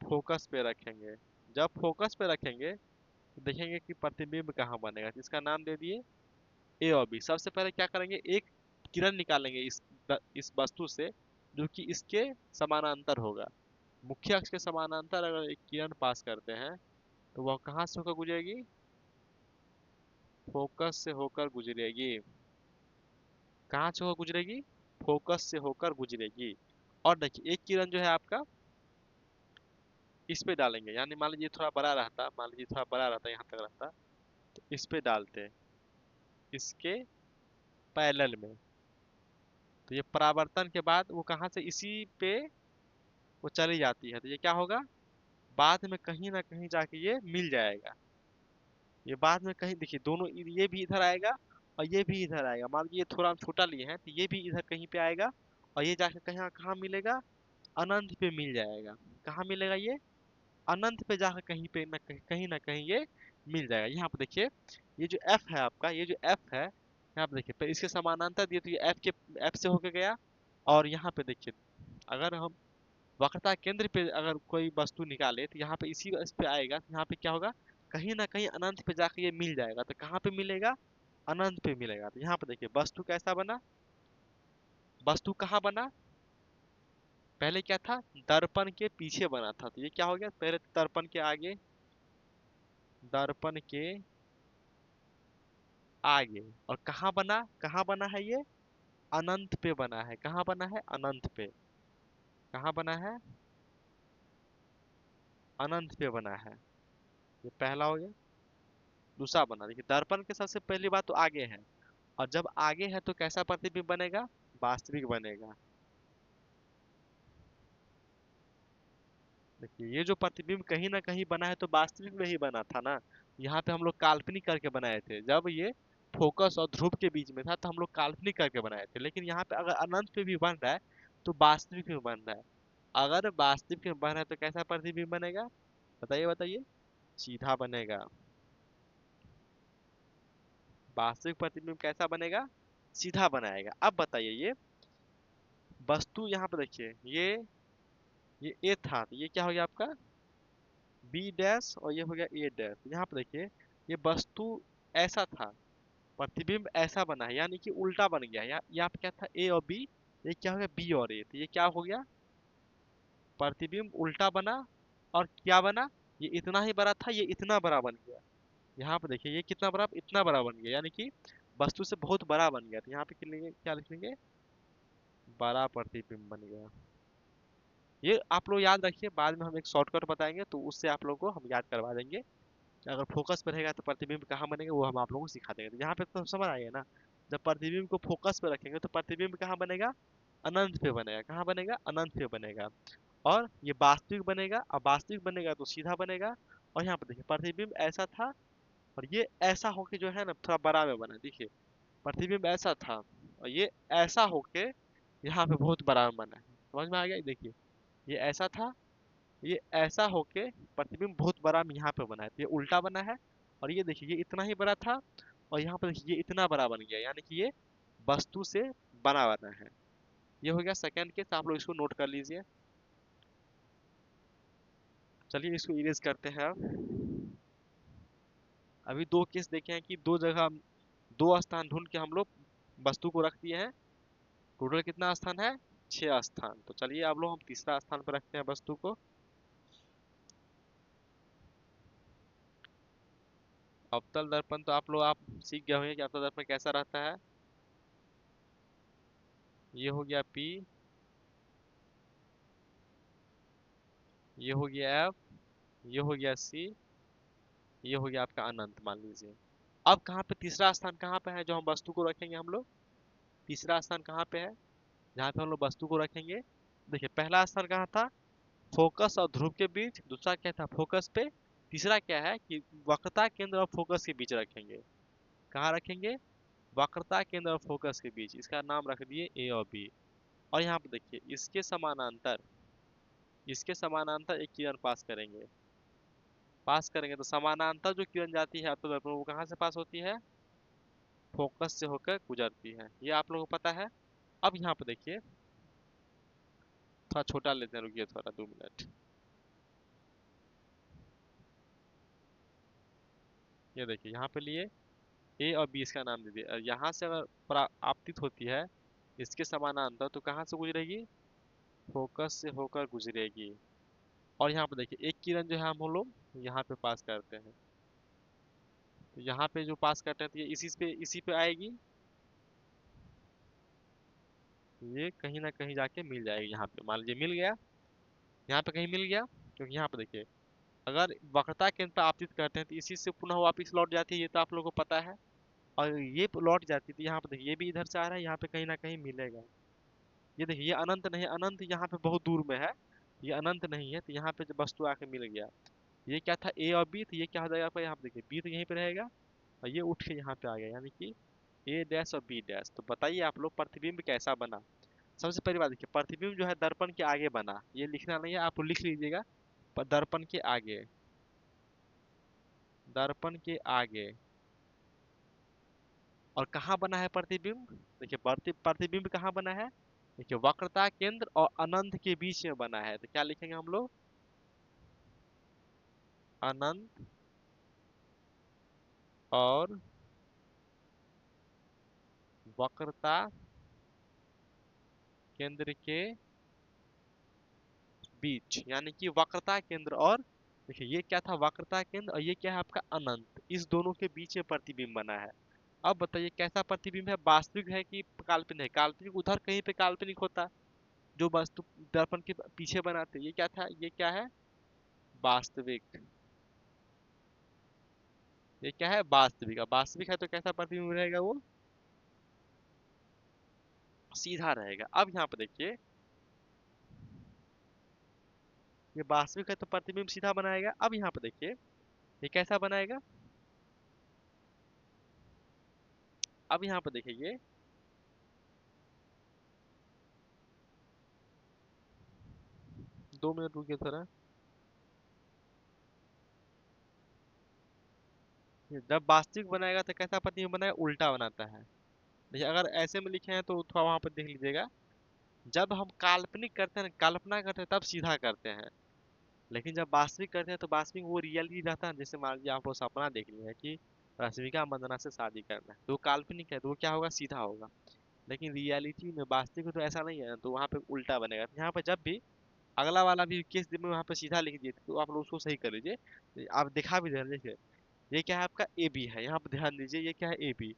फोकस पे रखेंगे। जब फोकस पे रखेंगे तो देखेंगे कि प्रतिबिंब कहाँ बनेगा, तो इसका नाम दे दिए ए और बी। सबसे पहले क्या करेंगे, एक किरण निकालेंगे इस वस्तु से जो कि इसके समानांतर होगा। मुख्य अक्ष के समानांतर अगर एक किरण पास करते हैं तो वह कहाँ से होकर गुजरेगी, फोकस से होकर गुजरेगी। कहाँ से होकर गुजरेगी, फोकस से होकर गुजरेगी। और देखिए एक किरण जो है आपका इस पे डालेंगे, यानी मान लीजिए थोड़ा बड़ा रहता, मान लीजिए थोड़ा बड़ा रहता यहाँ तक रहता, तो इस पे डालते हैं। इसके पैरेलल में। तो ये परावर्तन के बाद वो कहाँ से इसी पे वो चली जाती है, तो ये क्या होगा, बाद में कहीं ना कहीं जाके ये मिल जाएगा। ये बाद में कहीं देखिए दोनों ये भी इधर आएगा और ये भी इधर आएगा। मान लीजिए ये थोड़ा हम छोटा लिए हैं तो ये भी इधर कहीं पे आएगा और ये जाके कहीं कहाँ मिलेगा, अनंत पे मिल जाएगा। कहाँ मिलेगा ये, अनंत पे जाकर कहीं पे कहीं ना कहीं ये मिल जाएगा। यहाँ पे देखिए ये जो f है आपका, ये जो f है यहाँ पे देखिए, पर इसके समानांतर दिए तो ये f से होके गया। और यहाँ पे देखिए अगर हम वक्रता केंद्र पे अगर कोई वस्तु निकाले तो यहाँ पे इस पे आएगा, तो यहाँ पे क्या होगा, कहीं ना कहीं अनंत पे जाके ये मिल जाएगा। तो कहाँ पे मिलेगा, अनंत पे मिलेगा। तो यहाँ पे देखिए वस्तु कैसा बना, वस्तु कहाँ बना, पहले क्या था, दर्पण के पीछे बना था। तो ये क्या हो गया, पहले दर्पण के आगे, दर्पण के आगे, और कहाँ बना है ये, अनंत पे बना है। कहाँ बना है, अनंत पे। कहाँ बना है, अनंत पे बना है। ये पहला हो गया। दूसरा बना, देखिए दर्पण के सबसे पहली बात तो आगे है, और जब आगे है तो कैसा प्रतिबिंब बनेगा, वास्तविक बनेगा। देखिए ये जो प्रतिबिंब कहीं ना कहीं बना है तो वास्तविक में ही बना था ना। यहाँ पे हम लोग काल्पनिक करके बनाए थे, जब ये फोकस और ध्रुव के बीच में था तो हम लोग काल्पनिक करके बनाए थे। लेकिन यहाँ पे अगर अनंत पे भी बन रहा है तो वास्तविक में बन रहा है। अगर वास्तविक में बन रहा है तो कैसा प्रतिबिंब बनेगा, बताइए बताइए, सीधा बनेगा। वास्तविक प्रतिबिंब कैसा बनेगा, सीधा बनाएगा। अब बताइए ये वस्तु यहाँ पे देखिए, ये ए था तो ये क्या हो गया आपका बी डैश, और ये हो गया ए डैश। यहाँ पे देखिए ये वस्तु ऐसा था, प्रतिबिंब ऐसा बना है, यानी कि उल्टा बन गया। यहाँ पे क्या था, ए और बी, ये क्या हो गया, बी और ए। तो ये क्या हो गया, प्रतिबिंब उल्टा बना, और क्या बना, ये इतना ही बड़ा था, ये इतना बड़ा बन गया। यहाँ पे देखिए ये कितना बड़ा, इतना बड़ा बन गया, यानी कि वस्तु से बहुत बड़ा बन गया। तो यहाँ पे क्या लिखेंगे, बड़ा प्रतिबिंब बन गया। ये आप लोग याद रखिए, बाद में हम एक शॉर्टकट बताएंगे तो उससे आप लोगों को हम याद करवा देंगे। अगर फोकस पे रहेगा तो प्रतिबिंब कहाँ बनेगा वो हम आप लोगों को सिखा देंगे। तो यहाँ पे तो समझ आइए ना, जब प्रतिबिंब को फोकस पे रखेंगे तो प्रतिबिंब कहाँ बनेगा, अनंत पे बनेगा। कहाँ बनेगा, अनंत पे बनेगा। और ये वास्तविक बनेगा, अब वास्तविक बनेगा तो सीधा बनेगा। और यहाँ पे देखिए प्रतिबिंब ऐसा था और ये ऐसा होके जो है ना थोड़ा बड़ा में बना। देखिए प्रतिबिंब ऐसा था और ये ऐसा होके यहाँ पे बहुत बड़ा में बना है। समझ में आ गया, देखिए ये ऐसा था, ये ऐसा होके प्रतिबिंब बहुत बड़ा यहाँ पे बना है। तो ये उल्टा बना है, और ये देखिए ये इतना ही बड़ा था और यहाँ पर देखिए ये इतना बड़ा बन गया, यानी कि ये वस्तु से बना बना है। ये हो गया सेकंड केस, आप लोग इसको नोट कर लीजिए। चलिए इसको इरेज करते हैं अब। अभी दो केस देखे हैं कि दो जगह, दो स्थान ढूंढ के हम लोग वस्तु को रख दिए हैं। टोटल कितना स्थान है, 6 स्थान। तो चलिए अब लोग हम तीसरा स्थान पर रखते हैं वस्तु को। अवतल दर्पण तो आप सीख गए होंगे कि अवतल दर्पण कैसा रहता है। ये हो गया P, ये हो गया F, ये हो गया C, ये हो गया आपका अनंत मान लीजिए। अब कहाँ पे तीसरा स्थान कहाँ पे है जो हम वस्तु को रखेंगे हम लोग, तीसरा स्थान कहाँ पे है जहाँ पे हम लोग वस्तु को रखेंगे। देखिए पहला स्थान कहाँ था, फोकस और ध्रुव के बीच। दूसरा क्या था, फोकस पे। तीसरा क्या है कि वक्रता केंद्र और फोकस के बीच रखेंगे। कहाँ रखेंगे, वक्रता केंद्र और फोकस के बीच। इसका नाम रख दिए ए और बी। और यहाँ पे देखिए इसके समानांतर एक किरण पास करेंगे। पास करेंगे तो समानांतर जो किरण जाती है आपको दर्पण, वो कहाँ से पास होती है, फोकस से होकर गुजरती है। ये आप लोगों को पता है। अब यहाँ पे देखिए थोड़ा छोटा लेते हैं, रुकिए थोड़ा 2 मिनट। ये देखिए यहाँ पे लिए ए और बी, इसका नाम दे दिए। और यहाँ से अगर आपतित होती है इसके समानांतर तो कहाँ से गुजरेगी, फोकस से होकर गुजरेगी। और यहाँ पे देखिए एक किरण जो है हम लोग यहाँ पे पास करते हैं। तो यहाँ पे जो पास करते हैं तो ये इसी पे आएगी। ये कहीं ना कहीं जाके मिल जाएगी। यहाँ पे मान लीजिए मिल गया, यहाँ पे कहीं मिल गया, क्योंकि यहाँ पे देखिए अगर वक्रता केंद्र पर आपतित करते हैं तो इसी से पुनः वापिस लौट जाती है। ये तो आप लोगों को पता है। और ये लौट जाती तो यहाँ पे देखिए ये भी इधर से आ रहा है, यहाँ पे कहीं ना कहीं मिलेगा। ये देखिए ये अनंत नहीं है, अनंत यहाँ पे बहुत दूर में है, ये अनंत नहीं है, तो यहाँ पे जब वस्तु आके मिल गया, ये क्या था ए और बी, तो ये क्या हो जाएगा आपका, यहाँ पे देखिए बी तो यहीं पे रहेगा और ये उठ के यहाँ पे आ गया, यानी कि ए डैश और बी डैश। तो बताइए आप लोग प्रतिबिंब कैसा बना। सबसे पहली बात देखिए, प्रतिबिंब जो है दर्पण के आगे बना, ये लिखना नहीं है, आप लिख लीजिएगा, पर दर्पण के आगे, दर्पण के आगे। और कहाँ बना है प्रतिबिंब, देखिए प्रतिबिंब कहाँ बना है, देखिए वक्रता केंद्र और अनंत के बीच में बना है, तो क्या लिखेंगे हम लोग, अनंत और वक्रता केंद्र के बीच, यानी कि वक्रता केंद्र और, देखिए ये क्या था वक्रता केंद्र और ये क्या है आपका अनंत, इस दोनों के बीच में प्रतिबिंब बना है। अब बताइए कैसा प्रतिबिंब है, वास्तविक है कि काल्पनिक है। काल्पनिक उधर कहीं पे काल्पनिक होता, जो वस्तु दर्पण के पीछे बनाते, ये क्या था, ये क्या है वास्तविक, ये क्या है वास्तविक। अब वास्तविक है तो कैसा प्रतिबिंब रहेगा, वो सीधा रहेगा। अब यहाँ पे देखिए ये वास्तविक है तो प्रतिबिंब सीधा बनाएगा। अब यहाँ पे देखिए ये कैसा बनाएगा, अब यहाँ पे देखिए ये 2 मिनट रुकिए थोड़ा, ये जब वास्तविक बनाएगा तो कैसा प्रतिबिंब बनाएगा, उल्टा बनाता है। देखिए अगर ऐसे में लिखे हैं तो थोड़ा वहां पर देख लीजिएगा, जब हम काल्पनिक करते हैं कल्पना करते हैं तब सीधा करते हैं, लेकिन जब वास्तविक करते हैं तो वास्तविक वो रियलिटी रहता है। जैसे मान लीजिए आप लोग सपना देख लिए हैं कि रश्मिका मंदाना से शादी करना है, तो वो काल्पनिक है तो वो क्या होगा, सीधा होगा। लेकिन रियलिटी में वास्तविक में तो ऐसा नहीं है, तो वहाँ पे उल्टा बनेगा। तो यहाँ पे जब भी अगला वाला भी केस में वहाँ पे सीधा लिख दिए तो आप लोग उसको सही कर लीजिए, आप दिखा भी दे रहे हैं। देखिए ये क्या है आपका ए बी है, यहाँ पे ध्यान दीजिए ये क्या है ए बी,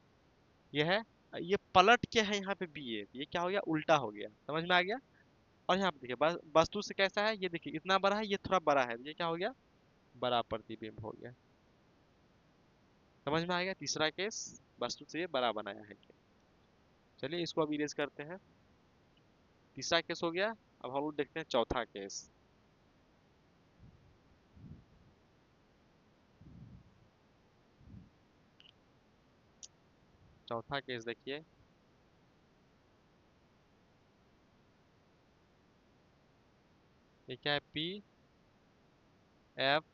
ये है, ये पलट के है यहाँ पे बी है, ये क्या हो गया उल्टा हो गया, समझ में आ गया। और यहाँ पे देखिए वस्तु से कैसा है, ये देखिए इतना बड़ा है, ये थोड़ा बड़ा है, ये क्या हो गया बड़ा प्रतिबिंब हो गया। समझ में आ गया, तीसरा केस वस्तु से ये बड़ा बनाया है क्या। चलिए इसको अब इरेज करते हैं, तीसरा केस हो गया। अब हम लोग देखते हैं चौथा केस। चौथा केस देखिए, ये क्या है पी एफ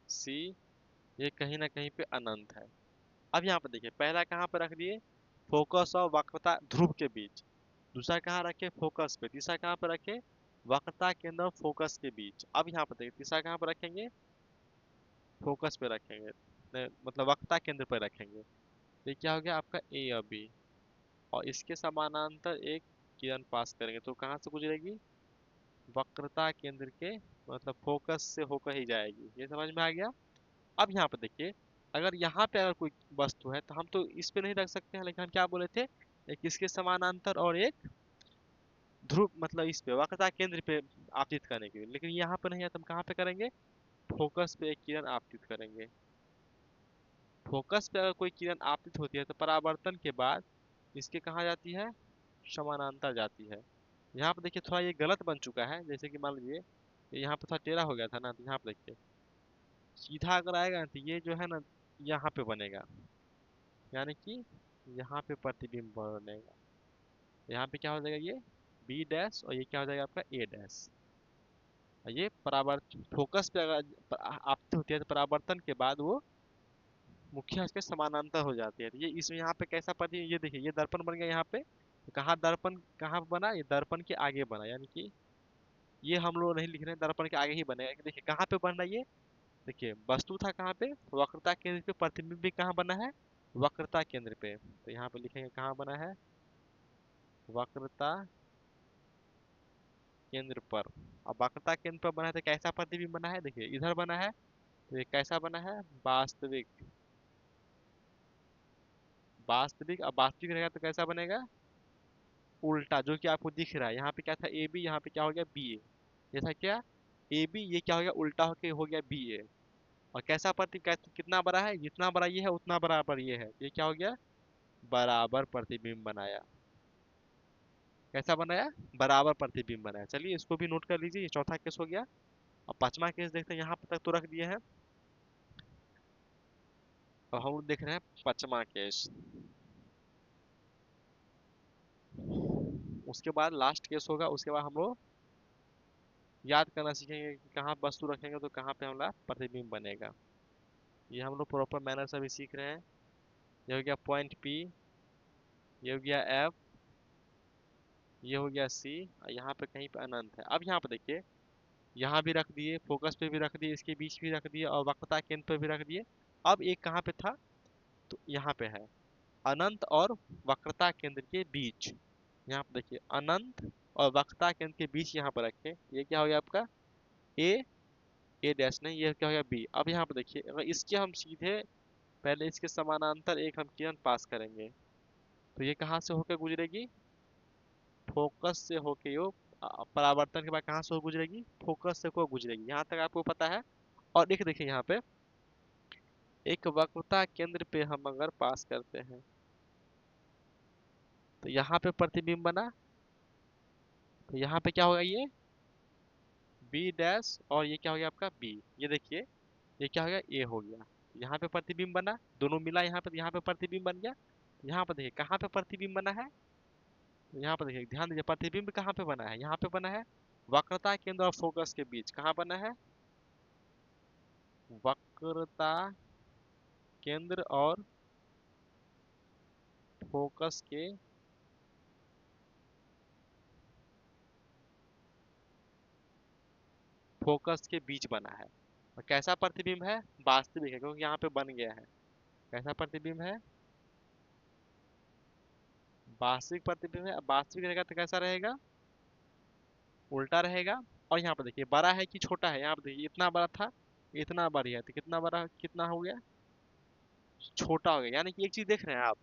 सी, ये कहीं ना कहीं पे अनंत है। अब यहाँ पे देखिए पहला कहाँ पे रख दिए, फोकस और वक्रता ध्रुव के बीच। दूसरा कहाँ रखे, फोकस पे। तीसरा कहाँ पे रखे, वक्रता केंद्र और फोकस के बीच। अब यहाँ पे देखिए तीसरा कहाँ पे रखेंगे, फोकस पे रखेंगे, मतलब वक्रता केंद्र पे रखेंगे। तो ये क्या हो गया आपका ए और बी, और इसके समानांतर एक किरण पास करेंगे तो कहाँ से गुजरेगी, वक्रता केंद्र के, मतलब फोकस से होकर ही जाएगी। ये समझ में आ गया। अब यहाँ पे देखिए, अगर यहाँ पे अगर कोई वस्तु है तो हम तो इस पे नहीं रख सकते हैं, लेकिन हम क्या बोले थे, एक इसके समानांतर और एक ध्रुव, मतलब इस पे वक्रता केंद्र पे आपतित करने के लिए। लेकिन यहाँ पे नहीं है तो हम कहाँ पे करेंगे, फोकस पे एक किरण आपतित करेंगे। फोकस पे अगर कोई किरण आपतित होती है तो परावर्तन के बाद इसके कहाँ जाती है, समानांतर जाती है। यहाँ पे देखिए थोड़ा ये गलत बन चुका है, जैसे कि मान लीजिए ये यहाँ पे थोड़ा टेढ़ा हो गया था ना, तो यहाँ पे देखिए सीधा अगर आएगा ना, तो ये जो है ना यहाँ पे बनेगा, यानी कि यहाँ पे प्रतिबिंब बनेगा। यहाँ पे क्या हो जाएगा, ये बी डैश और ये क्या हो जाएगा आपका ए डैश। और ये परावर्तन फोकस पे अगर आपत्ति होती है तो परावर्तन के बाद वो मुख्य के समानांतर हो जाती है। तो ये इसमें यहाँ पे कैसा प्रति, ये देखिए ये दर्पण बन गया यहाँ पे, तो कहाँ दर्पण कहाँ पे बना, ये दर्पण के आगे बना, यानी कि ये हम लोग नहीं लिख रहे हैं, दर्पण के आगे ही बनेगा। देखिए कहाँ पे बन रहा है ये, देखिए वस्तु था कहाँ पे, वक्रता केंद्र पे, प्रतिबिंब भी कहाँ बना है, वक्रता केंद्र पे। तो यहाँ पे लिखेंगे कहाँ बना है, वक्रता केंद्र पर। अब वक्रता केंद्र पर बना है तो कैसा प्रतिबिंब बना है, देखिए इधर बना है, तो ये कैसा बना है, वास्तविक। वास्तविक, अब वास्तविक रहेगा तो कैसा बनेगा, उल्टा, जो कि आपको दिख रहा है। यहाँ पे क्या था ए बी, यहाँ पे क्या हो गया बी ए, ये था क्या ए बी, ये क्या हो गया उल्टा होके हो गया बी ए। और कैसा कितना बड़ा है, जितना बड़ा ये है उतना बराबर ये है, ये क्या हो गया, बराबर प्रतिबिंब बनाया। कैसा बनाया, बराबर प्रतिबिंब बनाया। चलिए इसको भी नोट कर लीजिए, ये चौथा केस हो गया। अब पांचवा केस देखते हैं, यहाँ तक तो रख दिए हैं। अब हम लोग देख रहे हैं पांचवा केस। उसके बाद लास्ट केस होगा, उसके बाद हम लोग याद करना सीखेंगे कि कहाँ वस्तु रखेंगे तो कहाँ पे हमारा प्रतिबिंब बनेगा। ये हम लोग प्रॉपर मैनर से भी सीख रहे हैं। ये हो गया पॉइंट पी, ये हो गया एफ, ये हो गया सी, और यहाँ पे कहीं पे अनंत है। अब यहाँ पे देखिए, यहाँ भी रख दिए, फोकस पे भी रख दिए, इसके बीच भी रख दिए, और वक्रता केंद्र पे भी रख दिए। अब एक कहाँ पे था, तो यहाँ पे है, अनंत और वक्रता केंद्र के बीच। यहाँ पे देखिए अनंत और वक्रता केंद्र के बीच यहाँ पर रखे, ये क्या हो गया आपका ए, ए डैश नहीं, ये क्या हो गया बी। अब यहाँ पे देखिए, अगर इसके हम सीधे पहले इसके समानांतर एक हम किरण पास करेंगे, तो ये कहाँ से होकर गुजरेगी, फोकस से होके यो परावर्तन के बाद कहाँ से हो गुजरेगी, फोकस से को गुजरेगी। यहाँ तक आपको पता है। और एक देखिए यहाँ पे एक वक्रता केंद्र पे हम अगर पास करते हैं, तो यहाँ पे प्रतिबिंब बना, तो यहाँ पे क्या होगा, ये बी डैश, और ये क्या हो गया आपका बी। ये देखिए, ये क्या हो गया, ए हो गया। यहाँ पे प्रतिबिंब बना, दोनों मिला यहाँ पे, यहाँ पे प्रतिबिंब बन गया। यहाँ पे देखिए कहाँ पे प्रतिबिंब बना है, तो यहाँ पे देखिए ध्यान दीजिए, प्रतिबिंब कहाँ पे बना है, यहाँ पे बना है वक्रता केंद्र और फोकस के बीच। कहाँ बना है, वक्रता केंद्र और फोकस के बीच बना है। और कैसा प्रतिबिंब है, वास्तविक है, क्योंकि यहाँ पे बन गया है। कैसा प्रतिबिंब है, वास्तविक प्रतिबिंब है। अब वास्तविक रहेगा तो कैसा रहेगा, उल्टा रहेगा। और यहाँ पे देखिए बड़ा है कि छोटा है, यहाँ पे देखिए इतना बड़ा था, इतना बड़ी है, तो कितना बड़ा, कितना हो गया, छोटा हो गया। यानी कि एक चीज देख रहे हैं आप,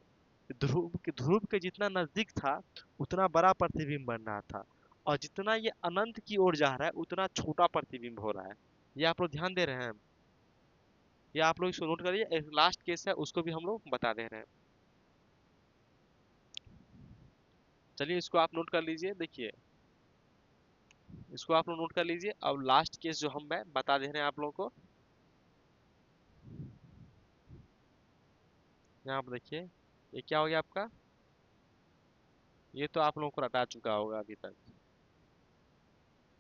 ध्रुव के जितना नजदीक था उतना बड़ा प्रतिबिंब बन रहा था, और जितना ये अनंत की ओर जा रहा है उतना छोटा प्रतिबिंब हो रहा है। ये आप लोग ध्यान दे रहे हैं, ये आप लोग इसको नोट करिए। एक लास्ट केस है, उसको भी हम लोग बता दे रहे हैं। चलिए इसको आप नोट कर लीजिए, देखिए इसको आप लोग नोट कर लीजिए। अब लास्ट केस जो हम मैं बता दे रहे हैं आप लोगों को, यहाँ पर देखिए, ये क्या हो गया आपका, ये तो आप लोगों को रटा चुका होगा अभी तक,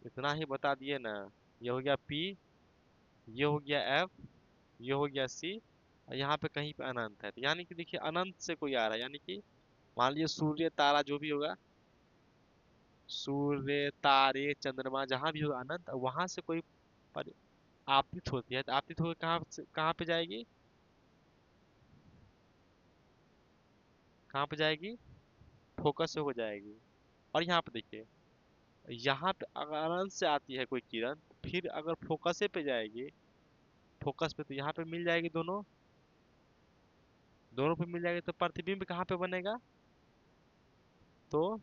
इतना ही बता दिए ना। ये हो गया पी, ये हो गया एफ, ये हो गया सी, और यहाँ पे कहीं पे अनंत है। तो यानी कि देखिए अनंत से कोई आ रहा है, यानी कि मान लीजिए सूर्य तारा जो भी होगा, सूर्य तारे चंद्रमा जहां भी होगा अनंत, वहां से कोई आपतित होती है, तो आपतित होकर कहाँ पे जाएगी, कहाँ पे जाएगी, फोकस से हो जाएगी। और यहाँ पे देखिए, यहाँ पे अगर अनंत से आती है कोई किरण, फिर अगर फोकस पे जाएगी, फोकस पे, तो यहाँ पे मिल जाएगी दोनों, दोनों पे मिल जाएगी, तो प्रतिबिंब कहाँ पे बनेगा, तो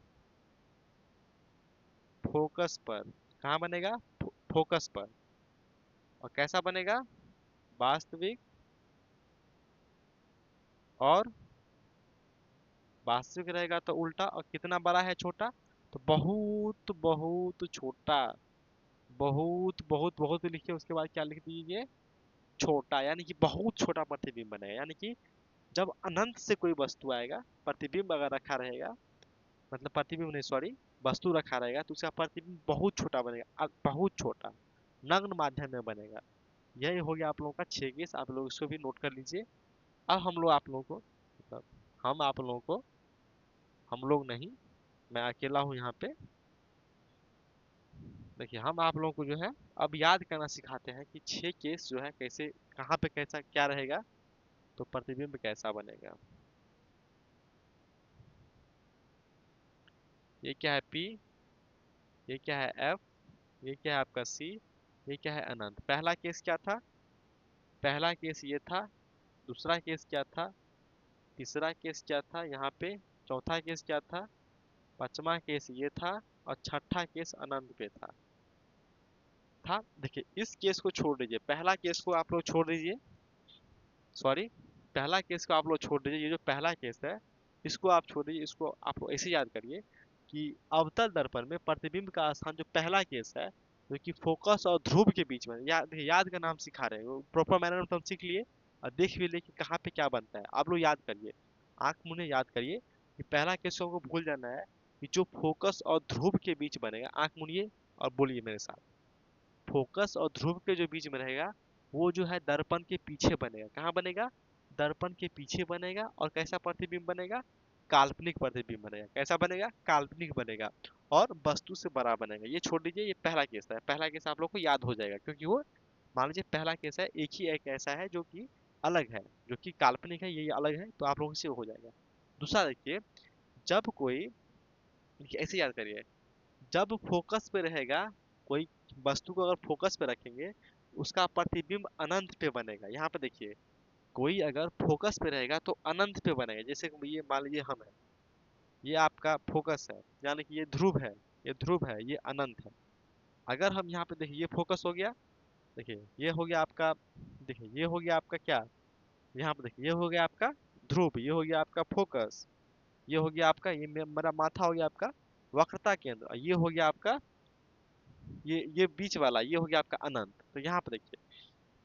फोकस पर। कहाँ बनेगा, फोकस पर। और कैसा बनेगा, वास्तविक, और वास्तविक रहेगा तो उल्टा। और कितना बड़ा है, छोटा, तो बहुत बहुत छोटा, बहुत बहुत बहुत लिखिए, उसके बाद क्या लिख दीजिए, छोटा, यानी कि बहुत छोटा प्रतिबिंब बनेगा। यानी कि जब अनंत से कोई वस्तु आएगा, प्रतिबिंब अगर रखा रहेगा, मतलब प्रतिबिंब नहीं, सॉरी, वस्तु रखा रहेगा, तो उसका प्रतिबिंब बहुत छोटा बनेगा, बहुत छोटा, नग्न माध्यम में बनेगा। यही हो गया आप लोगों का 6 केस, आप लोग इसको भी नोट कर लीजिए। अब हम लोग आप लोगों को, मतलब हम आप लोगों को, हम लोग नहीं, मैं अकेला हूँ यहाँ पे, देखिए हम आप लोगों को जो है अब याद करना सिखाते हैं कि 6 केस जो है कैसे, कहाँ पे कैसा क्या रहेगा, तो प्रतिबिंब कैसा बनेगा। ये क्या है पी, ये क्या है एफ, ये क्या है आपका सी, ये क्या है अनंत। पहला केस क्या था, पहला केस ये था, दूसरा केस क्या था, तीसरा केस क्या था यहाँ पे, चौथा केस क्या था, पांचवा केस ये था, और छठा केस अनंत पे था। था। देखिए इस केस को छोड़ दीजिए, पहला केस को आप लोग छोड़ दीजिए, सॉरी पहला केस को आप लोग छोड़ दीजिए, ये जो पहला केस है इसको आप छोड़ दीजिए, इसको आप लोग ऐसे याद करिए कि अवतल दर्पण में प्रतिबिंब का स्थान जो पहला केस है जो कि फोकस और ध्रुव के बीच में, याद का नाम सिखा रहे हैं, प्रॉपर मैनर में तो हम सीख लिए और देख भी लिए कि कहाँ पे क्या बनता है। आप लोग याद करिए, आंख मुने याद करिए कि पहला केस को हमको भूल जाना है कि जो फोकस और ध्रुव के बीच बनेगा, आंख मुनिए और बोलिए मेरे साथ, फोकस और ध्रुव के जो बीच में रहेगा वो जो है दर्पण के पीछे बनेगा। कहाँ बनेगा? दर्पण के पीछे बनेगा। और कैसा प्रतिबिंब बनेगा? काल्पनिक प्रतिबिंब बनेगा। कैसा बनेगा? काल्पनिक बनेगा और वस्तु से बड़ा बनेगा। ये छोड़ दीजिए, ये पहला केस है, पहला केस आप लोग को याद हो जाएगा क्योंकि वो मान लीजिए पहला केस है, एक ही एक ऐसा है जो कि अलग है, जो कि काल्पनिक है, ये अलग है, तो आप लोगों से हो जाएगा। दूसरा देखिए, जब कोई, ऐसे याद करिए, जब फोकस पे रहेगा, कोई वस्तु को अगर फोकस पे रखेंगे उसका प्रतिबिंब अनंत पे बनेगा। यहाँ पे देखिए, कोई अगर फोकस पे रहेगा तो अनंत पे बनेगा। जैसे कि ये मान लीजिए हम है, ये आपका फोकस है, यानी कि ये ध्रुव है, ये ध्रुव है, ये अनंत है। अगर हम यहाँ पे देखिए, ये फोकस हो गया, देखिए ये हो गया आपका, देखिए ये हो गया आपका क्या, यहाँ पे देखिए ये हो गया आपका ध्रुव, ये हो गया आपका फोकस, ये हो गया आपका, ये मेरा माथा हो गया आपका वक्रता केंद्र, और ये हो गया आपका, ये बीच वाला, ये हो गया आपका अनंत। तो यहाँ पे देखिए,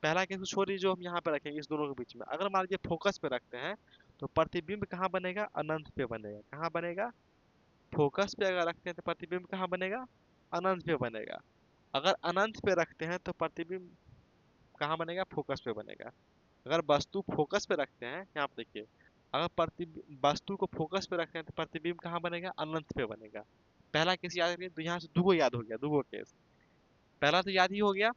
पहला केस को छोड़िए, जो हम यहाँ पे रखेंगे इस दोनों के बीच में, अगर मान लीजिए फोकस पे रखते हैं तो प्रतिबिंब कहाँ बनेगा? अनंत पे बनेगा। कहाँ बनेगा? फोकस पे अगर रखते हैं तो प्रतिबिंब कहाँ बनेगा? अनंत पे बनेगा। अगर अनंत पे रखते हैं तो प्रतिबिंब कहाँ बनेगा? फोकस पे बनेगा। अगर वस्तु फोकस पे रखते हैं, यहाँ पे देखिए, अगर प्रतिबिंब वस्तु को फोकस पे रखते हैं तो प्रतिबिंब कहाँ बनेगा? अनंत पे बनेगा। पहला केस याद करिए, तो यहाँ से दुगो याद हो गया, दुगो केस। पहला तो याद ही हो गया,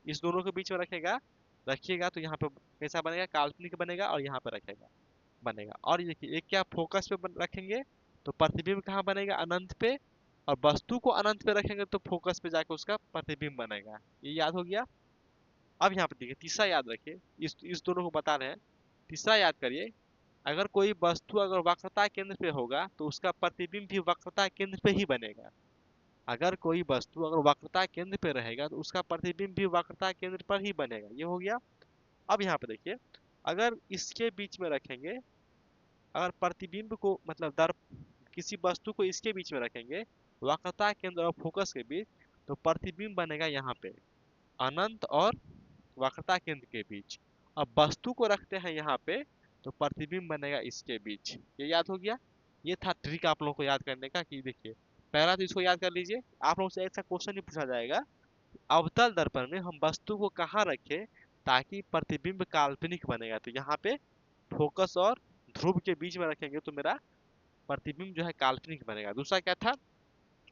इस दोनों के बीच में रखेगा, रखिएगा तो यहाँ पे कैसा बनेगा? काल्पनिक बनेगा, और यहाँ पे रखेगा बनेगा। और ये देखिए, एक क्या फोकस पे रखेंगे तो प्रतिबिंब कहाँ बनेगा? अनंत पे। और वस्तु को अनंत पे रखेंगे तो फोकस पे जाके उसका प्रतिबिंब बनेगा। ये याद हो गया। अब यहाँ पे देखिए, तीसरा याद रखिए, इस दोनों को बता रहे हैं। तीसरा याद करिए, अगर कोई वस्तु अगर वक्रता केंद्र पे होगा तो उसका प्रतिबिंब भी वक्रता केंद्र पे ही बनेगा। अगर कोई वस्तु अगर वक्रता केंद्र पे रहेगा तो उसका प्रतिबिंब भी वक्रता केंद्र पर ही बनेगा। ये हो गया। अब यहाँ पे देखिए, अगर इसके बीच में रखेंगे, अगर प्रतिबिंब को मतलब किसी वस्तु को इसके बीच में रखेंगे, वक्रता केंद्र और फोकस के बीच, तो प्रतिबिंब बनेगा यहाँ पे अनंत और वक्रता केंद्र के बीच। अब वस्तु को रखते हैं यहाँ पे तो प्रतिबिंब बनेगा इसके बीच। ये याद हो गया। ये था ट्रिक आप लोगों को याद करने का कि देखिए, पहला तो इसको याद कर लीजिए। आप लोगों से ऐसा क्वेश्चन ही पूछा जाएगा, अवतल दर्पण में हम वस्तु को कहाँ रखें ताकि प्रतिबिंब काल्पनिक बनेगा, तो यहाँ पे फोकस और ध्रुव के बीच में रखेंगे तो मेरा प्रतिबिंब जो है काल्पनिक बनेगा। दूसरा क्या था?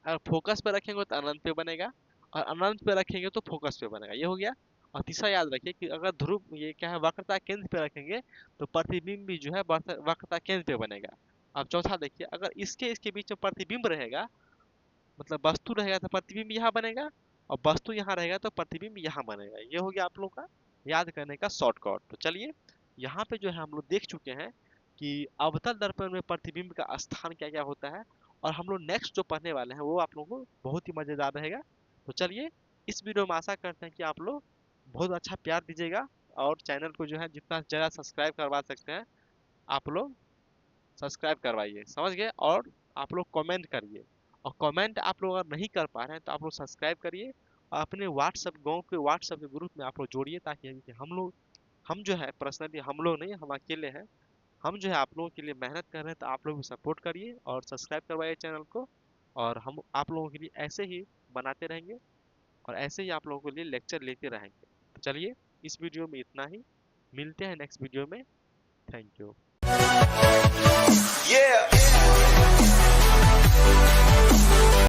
अगर फोकस पे रखेंगे तो अनंत पे बनेगा, और अनंत पे रखेंगे तो फोकस पे बनेगा। ये हो गया। और तीसरा याद रखिए कि अगर ध्रुव, ये क्या है, वक्रता केंद्र पे रखेंगे तो प्रतिबिंब भी जो है वक्रता केंद्र पे बनेगा। अब चौथा देखिए, अगर इसके इसके बीच में प्रतिबिंब रहेगा, मतलब वस्तु रहेगा तो प्रतिबिंब यहाँ बनेगा, और वस्तु यहाँ रहेगा तो प्रतिबिंब यहाँ बनेगा। ये हो गया आप लोग का याद करने का शॉर्टकट। तो चलिए, यहाँ पे जो है हम लोग देख चुके हैं कि अवतल दर्पण में प्रतिबिंब का स्थान क्या क्या होता है, और हम लोग नेक्स्ट जो पढ़ने वाले हैं वो आप लोगों को बहुत ही मजेदार रहेगा। तो चलिए, इस वीडियो में आशा करते हैं कि आप लोग बहुत अच्छा प्यार दीजिएगा, और चैनल को जो है जितना ज़्यादा सब्सक्राइब करवा सकते हैं आप लोग सब्सक्राइब करवाइए, समझ गए। और आप लोग कमेंट करिए, और कमेंट आप लोग अगर नहीं कर पा रहे हैं तो आप लोग सब्सक्राइब करिए, और अपने व्हाट्सएप, गांव के व्हाट्सएप के ग्रुप में आप लोग जोड़िए, ताकि हम जो है पर्सनली, हम लोग नहीं, हम अकेले हैं, हम जो है आप लोगों के लिए मेहनत कर रहे हैं, तो आप लोग भी सपोर्ट करिए और सब्सक्राइब करवाइए चैनल को। और हम आप लोगों के लिए ऐसे ही बनाते रहेंगे, और ऐसे ही आप लोगों के लिए लेक्चर लेते रहेंगे। तो चलिए, इस वीडियो में इतना ही, मिलते हैं नेक्स्ट वीडियो में। Thank you.